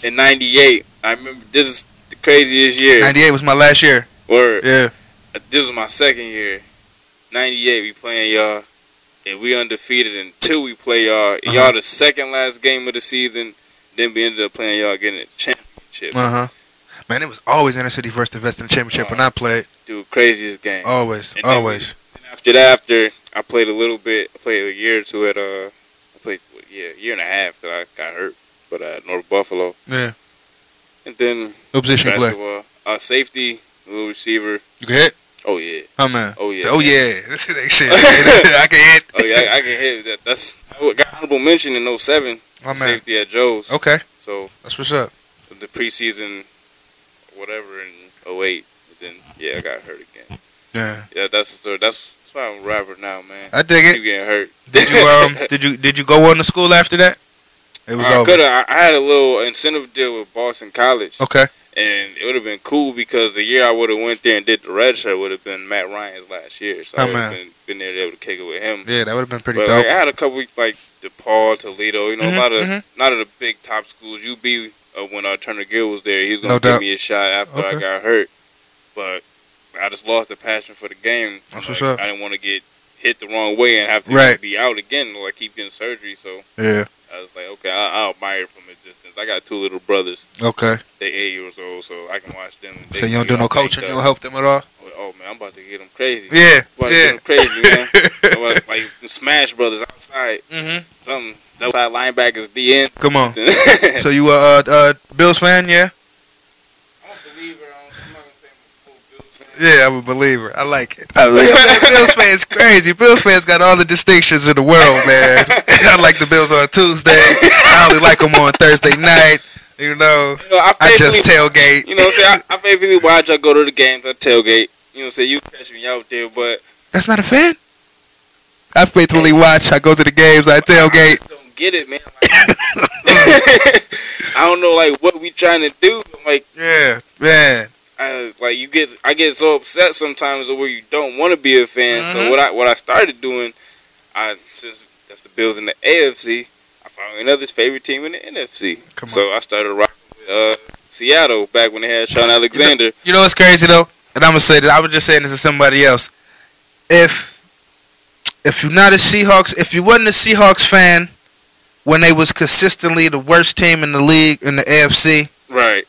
in '98, I remember this is the craziest year. '98 was my last year. Word. Yeah. This was my second year. '98, we playing y'all, and we undefeated. Until we play y'all. Y'all the second last game of the season. Then we ended up playing y'all getting a championship. Man, it was always inner city versus the vets in the championship when I played. Dude, craziest game. Always. And after I played a little bit. I played a year or two at I played a year and a half that I got hurt, but at North Buffalo. Yeah. And then what position basketball, you play? Safety, little receiver. You can hit? Oh yeah. Oh man. Oh yeah. Oh yeah. This is that shit. I can hit. Oh yeah, I can hit. I got honorable mention in 07. Oh man. Safety at Joe's. Okay. So that's what's up. The preseason, whatever in 08. Then I got hurt again. Yeah, that's the story. That's why I'm a rapper now, man. I dig it. You getting hurt? Did you did you go on to school after that? It was over. I had a little incentive deal with Boston College. Okay. And it would have been cool because the year I would have went there and did the red shirt would have been Matt Ryan's last year. So I would have been there able to kick it with him. Yeah, that would have been pretty but, dope. Like, I had a couple like DePaul, Toledo, you know, a lot of the big top schools. UB, when Turner Gill was there, he was going to give me a shot after I got hurt. But I just lost the passion for the game. That's what's up. I didn't want to get hit the wrong way and have to be out again or like keep getting surgery. So yeah. I was like, okay, I'll admire it from a distance. I got 2 little brothers. Okay. They 8 years old, so I can watch them. So you don't do no coaching? You don't help them at all? Oh, man, I'm about to get them crazy. Yeah. I'm about to get them crazy, man. Like the Smash Brothers outside. Something. Outside linebackers, DN. Come on. So you a Bills fan, yeah? I'm a believer. I'm not going to say I'm a full Bills fan. Yeah, I'm a believer. I like it. Bills fans crazy. Bills fans got all the distinctions in the world, man. I like the Bills on Tuesday. I only like them on Thursday night. You know I just tailgate. You know what I'm saying? I faithfully watch. I go to the games. I tailgate. You know what I'm saying? You catch me out there, but... That's not a fan? I faithfully watch. I go to the games. I tailgate. I don't get it, man. Like, I don't know, like, what we trying to do. I'm like... Yeah, man. I get so upset sometimes where you don't want to be a fan. So what I started doing, since that's the Bills in the AFC, I found another favorite team in the NFC. So I started rocking with Seattle back when they had Sean Alexander. You know what's crazy though, and I'm gonna say this. I was just saying this to somebody else. If you're not a Seahawks, if you wasn't a Seahawks fan when they was consistently the worst team in the league in the AFC, right?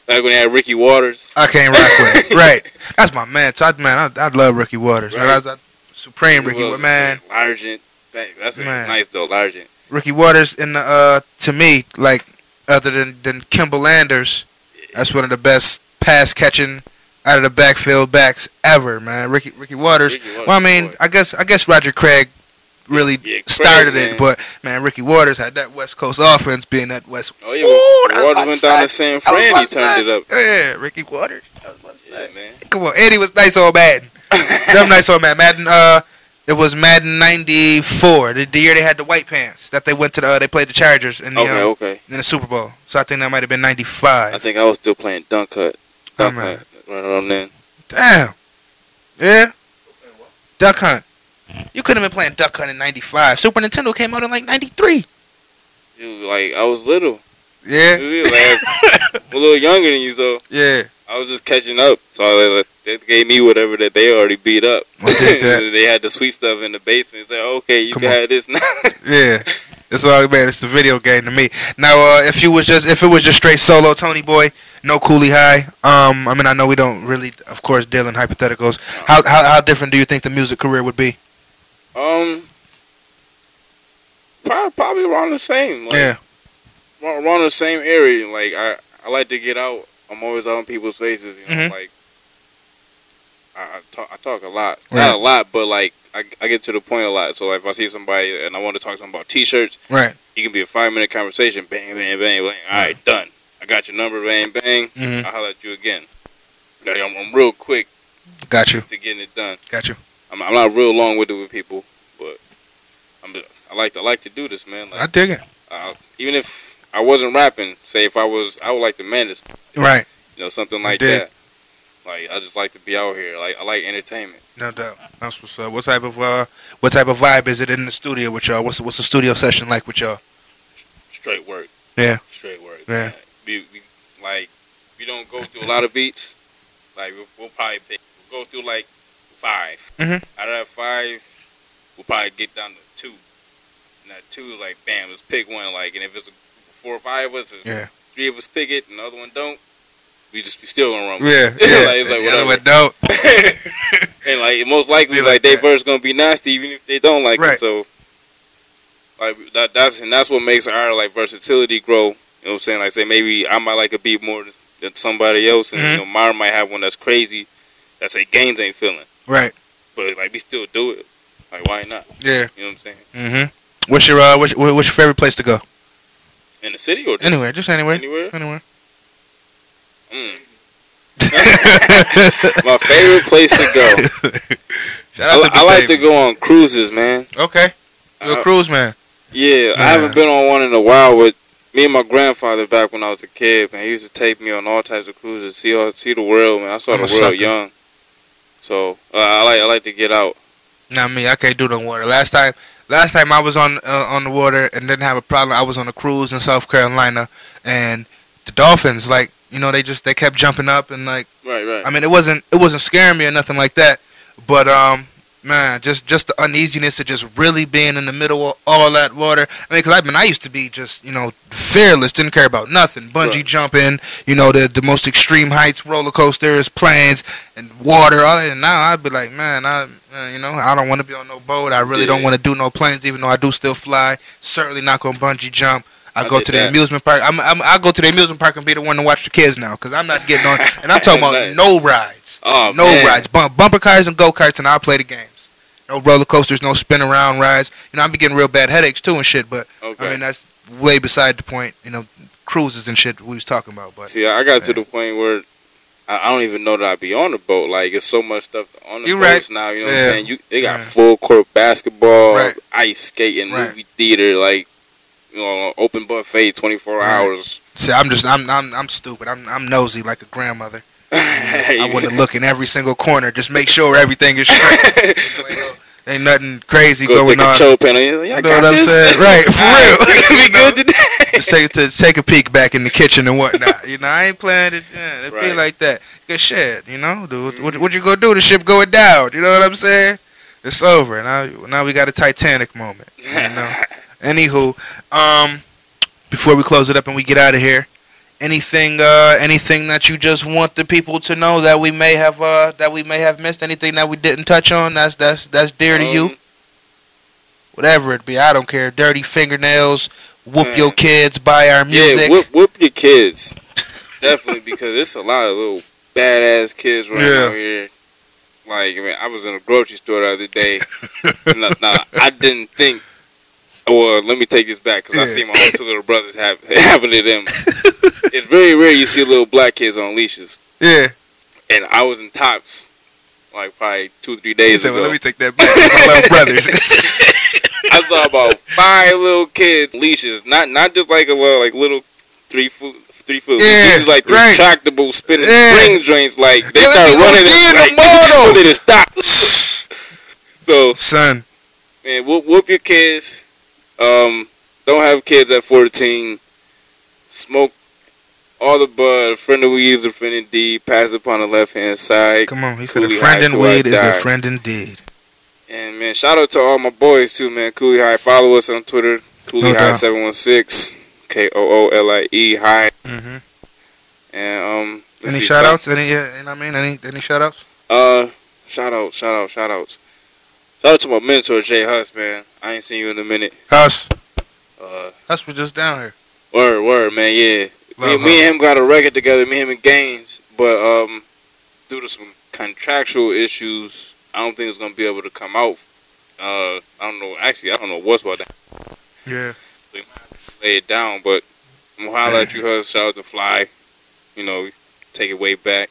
Like when they had Ricky Waters. I can't rock with it. Right. That's my man. So I love Ricky Waters. Right. Supreme Ricky Waters, man. Largent. That's nice though, Largent. Ricky Waters in the to me, like other than Kimball Landers, that's one of the best pass catching out of the backfield backs ever, man. Ricky Waters. Well, I mean, I guess Roger Craig really started it, but man, Ricky Waters had that West Coast offense, being that West. Oh yeah, Waters went down to San Fran, he turned it up. Yeah, Ricky Waters. Yeah, man. Come on, Eddie was nice on Madden. Them nice on Madden. It was Madden '94, the year they had the white pants that they went to they played the Chargers in the in the Super Bowl. So I think that might have been '95. I think I was still playing Dunk Hut. Dunk Hunt right around then. Damn. Yeah. Duck Hunt. You couldn't have been playing Duck Hunt in '95. Super Nintendo came out in like '93. Dude, like I was little. Yeah. Like, I'm a little younger than you, so yeah. I was just catching up. So they gave me whatever that they already beat up. They had the sweet stuff in the basement. It's like, okay, you can have this now. Yeah. It's all, man. It's the video game to me. Now, if it was just straight solo Toney Boy, no Cooley High. I mean, I know we don't really, of course, deal in hypotheticals. How different do you think the music career would be? Probably around the same. Like, yeah. Around the same area. Like I like to get out. I'm always out in people's faces. You know, like I talk a lot. Right. Not a lot, but like I get to the point a lot. So like, if I see somebody and I want to talk to them about T-shirts, right? You can be a 5-minute conversation. Bang, bang, bang, bang. All right, done. I got your number. Bang, bang. I'll holler at you again. Like, I'm real quick. Got you. To getting it done. Got you. I'm not real long-winded with people, but I like to do this, man. Like, I dig it. Even if I wasn't rapping, say if I would like to manage. Right. You know, something like that. Like, I just like to be out here. Like, I like entertainment. No doubt. That's what's up. What type of vibe is it in the studio with y'all? What's the studio session like with y'all? Straight work. Yeah. Straight work. Yeah. We don't go through a lot of beats. Like, we'll probably go through like 5. Out of that 5, we'll probably get down to 2. And that 2, like, bam, let's pick one. Like, and if it's 4 or 5 of us, 3 of us pick it, and the other one don't, we still gonna run with it. It's like whatever. One don't. And like most likely, like they verse gonna be nasty, even if they don't like it. So, like that's what makes our like versatility grow. You know what I'm saying? Like, say maybe I might like a beat more than somebody else, and you know, Myra might have one that's crazy. That say Gaines ain't feeling. Right. But like we still do it. Like, why not? Yeah. You know what I'm saying? What's your favorite place to go? In the city or just anywhere? Just anywhere. Anywhere. My favorite place to go. I like to go on cruises, man. Okay. You're a cruise man. Yeah, I haven't been on one in a while. With me and my grandfather back when I was a kid, man, he used to take me on all types of cruises, see the world, man. I saw the world young, so I like to get out. Not me. I can't do no water. Last time I was on the water and didn't have a problem. I was on a cruise in South Carolina, and the dolphins, like, you know, they kept jumping up and like. Right. I mean, it wasn't scaring me or nothing like that, but man, just the uneasiness of just really being in the middle of all that water. I mean, because I used to be just, you know, fearless, didn't care about nothing. Bungee jumping, you know, the most extreme heights, roller coasters, planes, and water. All that. And now I'd be like, man, you know, I don't want to be on no boat. I really don't want to do no planes, even though I do still fly. Certainly not gonna bungee jump. I go to the amusement park. I go to the amusement park and be the one to watch the kids now, because I'm not getting on. And I'm talking about no rides. Oh, no rides. Bumper cars and go-karts, and I'll play the games. No roller coasters, no spin around rides. You know, I'm getting real bad headaches too and shit, but I mean, that's way beside the point. You know, cruises and shit we was talking about. But see, I got to the point where I don't even know that I'd be on the boat. Like, it's so much stuff on the boats now. You know what I'm saying? They got full court basketball, ice skating, movie theater, like, you know, open buffet, 24 hours. See, I'm stupid. I'm nosy like a grandmother. I want to look in every single corner, just make sure everything is straight. Ain't nothing crazy going on. You know what I'm saying? Right, for real. We good today. Just take a peek back in the kitchen and whatnot. You know, I ain't playing it. Yeah, it be like that. Good shit. You know, dude. What you gonna do? The ship going down. You know what I'm saying? It's over. Now we got a Titanic moment. You know. Anywho, before we close it up and we get out of here, anything that you just want the people to know that we may have missed? Anything that we didn't touch on that's dear to you? Whatever it be, I don't care. Dirty fingernails, whoop your kids, buy our music. Yeah, whoop your kids. Definitely, because it's a lot of little badass kids right out here. Like, I mean, I was in a grocery store the other day. Now, I didn't think. Well, let me take this back, because I see my own two little brothers having to them. It's very rare you see little black kids on leashes. Yeah. And I was in Tops, like, probably 2-3 days ago. Well, let me take that back. My little brothers. I saw about 5 little kids leashes, not just like a little 3 foot. Yeah, These is like retractable spinning spring joints. Like, they start running and like, they just stop. So, son, man, whoop your kids. Don't have kids at 14. Smoke all the bud. A friend of weed is a friend indeed. Pass upon the left hand side. Come on, he said a friend in weed is a friend indeed. And man, shout out to all my boys too, man. Coolie High. Follow us on Twitter. Coolie High 716. KOOLIE High. Mhm. And any shout outs? Any shout outs? Shout outs. Shout out to my mentor, Jay Huss, man. I ain't seen you in a minute. Huss. Huss was just down here. Word, man, yeah. Me and him got a record together, me, him, and Gaines. But due to some contractual issues, I don't think it's going to be able to come out. I don't know. Actually, I don't know what's about that. Yeah. So you might have to lay it down, but I'm going to holler at you, Huss. Shout out to Fly. You know, take it way back.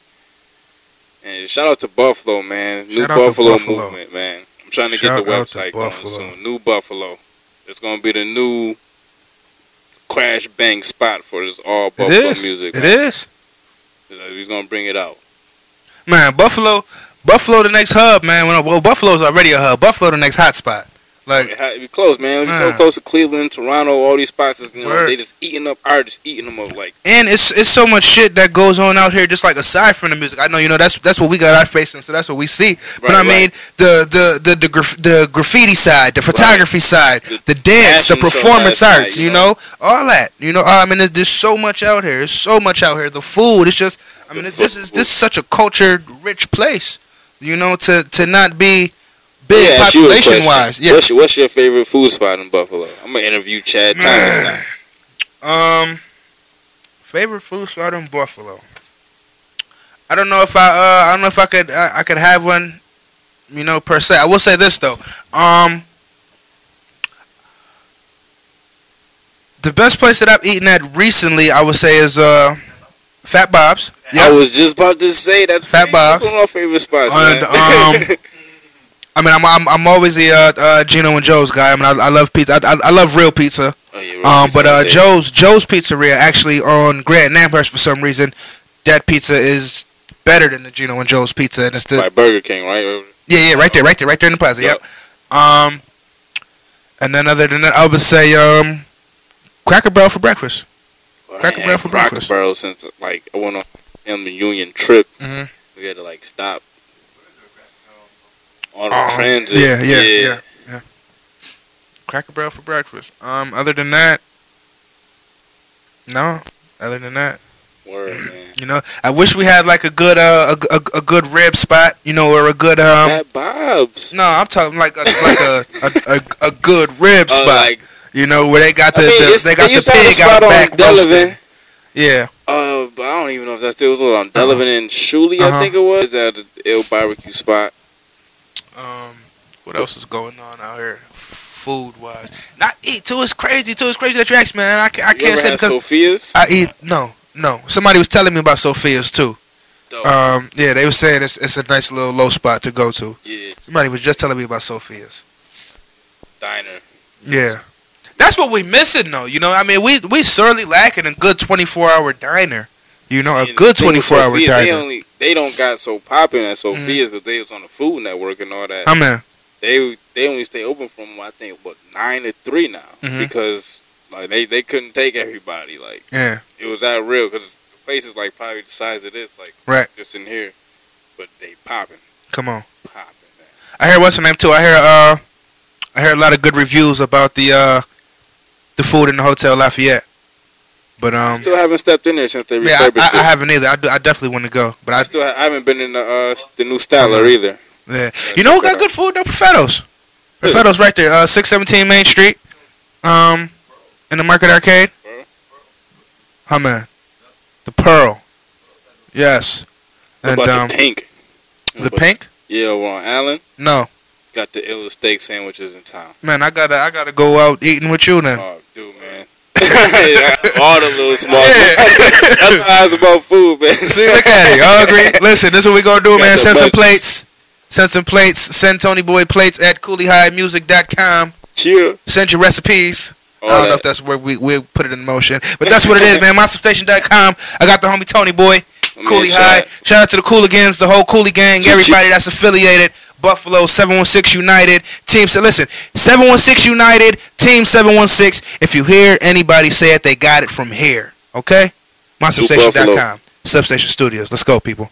And shout out to Buffalo, man. New Buffalo movement, man. I'm trying to get the website going soon. New Buffalo. It's going to be the new crash bang spot for this all Buffalo music. It is. He's going to bring it out. Man, Buffalo the next hub, man. Well, Buffalo's already a hub. Buffalo the next hot spot. Like, we close, man. We're so close to Cleveland, Toronto, all these spots. Is, you know, they just eating up artists, eating them up. Like, and it's so much shit that goes on out here, just like aside from the music. I know, you know, that's what we got our face in, so that's what we see. But I mean, the graffiti side, the photography side, the dance, the performance arts, you know, all that. You know, I mean, there's so much out here. There's so much out here. The food, it's just, I mean, this is such a cultured, rich place. You know, to not be big population wise. Yeah. What's your favorite food spot in Buffalo? I'm gonna interview Chad Thomas now. Favorite food spot in Buffalo. I don't know if I could have one, you know, per se. I will say this though. The best place that I've eaten at recently, I would say, is Fat Bob's. Yep. I was just about to say that's Fat Bob's. That's one of my favorite spots, and, man. I mean, I'm always a Gino and Joe's guy. I mean, I love pizza. I love real pizza. Oh, yeah, real But pizza Joe's Pizzeria actually on Grant and Amherst for some reason, that pizza is better than the Gino and Joe's pizza, and it's the by Burger King, right? yeah, right there in the plaza. Yep. And then other than that, I would say Cracker Barrel for breakfast. Well, Cracker Barrel for breakfast. Cracker Barrel since like I went on the Union trip, Mm-hmm. we had to like stop on the transit. Yeah. Cracker Barrel for breakfast. Other than that, no. Other than that, Word, man. you know, I wish we had like a good a good rib spot, you know, or a good That Bob's. No, I'm talking like a good rib spot. Like, you know, where they got the they got used the to have a pig spot out on back Delavan. roasting. Yeah. But I don't even know if that still was on Delavan and Shuley. I think it was at the ill barbecue spot. What else is going on out here, food wise? Not eat too. It's crazy that you asked, man. I can't You ever say had because Sophia's? I eat no. Somebody was telling me about Sophia's too. Dope. Yeah, they were saying it's a nice little low spot to go to. Yeah, Somebody was just telling me about Sophia's. diner. Yeah. That's what we missing though, you know. I mean, we sorely lacking a good 24-hour diner. You know, See, a good the thing with 24-hour Sophia's, diner. They don't got so popping at Sophia's because they was on the Food Network and all that. I mean, They only stay open from I think 9 to 3 now because like they couldn't take everybody. Like yeah, it was that real because the place is like probably the size of this, like right. just in here, but they popping, Come on. man. I hear what's her name too. I hear a lot of good reviews about the food in the Hotel Lafayette. But Still haven't stepped in there since they yeah, refurbished I it. haven't either. I definitely want to go, but I haven't been in the new Styler either. yeah. You know who got good food though? Perfetto's. Perfetto's right there. 617 Main Street. In the Market Arcade. Huh, man. The Pearl. Yes. What And about the Pink? the Pink? Yeah, over on Allen. No. Got the illest steak sandwiches in town. Man, I gotta go out eating with you then. Oh, dude, man. All the little small. Yeah. That's why it's about food, man. See, look at it. Y'all agree? Listen, this is what we gonna do, Got man. the Send some budgets. plates. Send some plates. Send Tony Boy plates at CooleyHighMusic.com. Cheer. Send your recipes. All I don't that. know if that's where we'll put it in motion. But that's what it is, man. MySubstation.com. I got the homie Tony Boy. My Coolie man, High. Chad. Shout out to the Cooligans, the whole Coolie gang, everybody that's affiliated. Buffalo 716 United. Listen, 716 United, Team 716. If you hear anybody say it, they got it from here. Okay? MySubstation.com. Substation Studios. Let's go, people.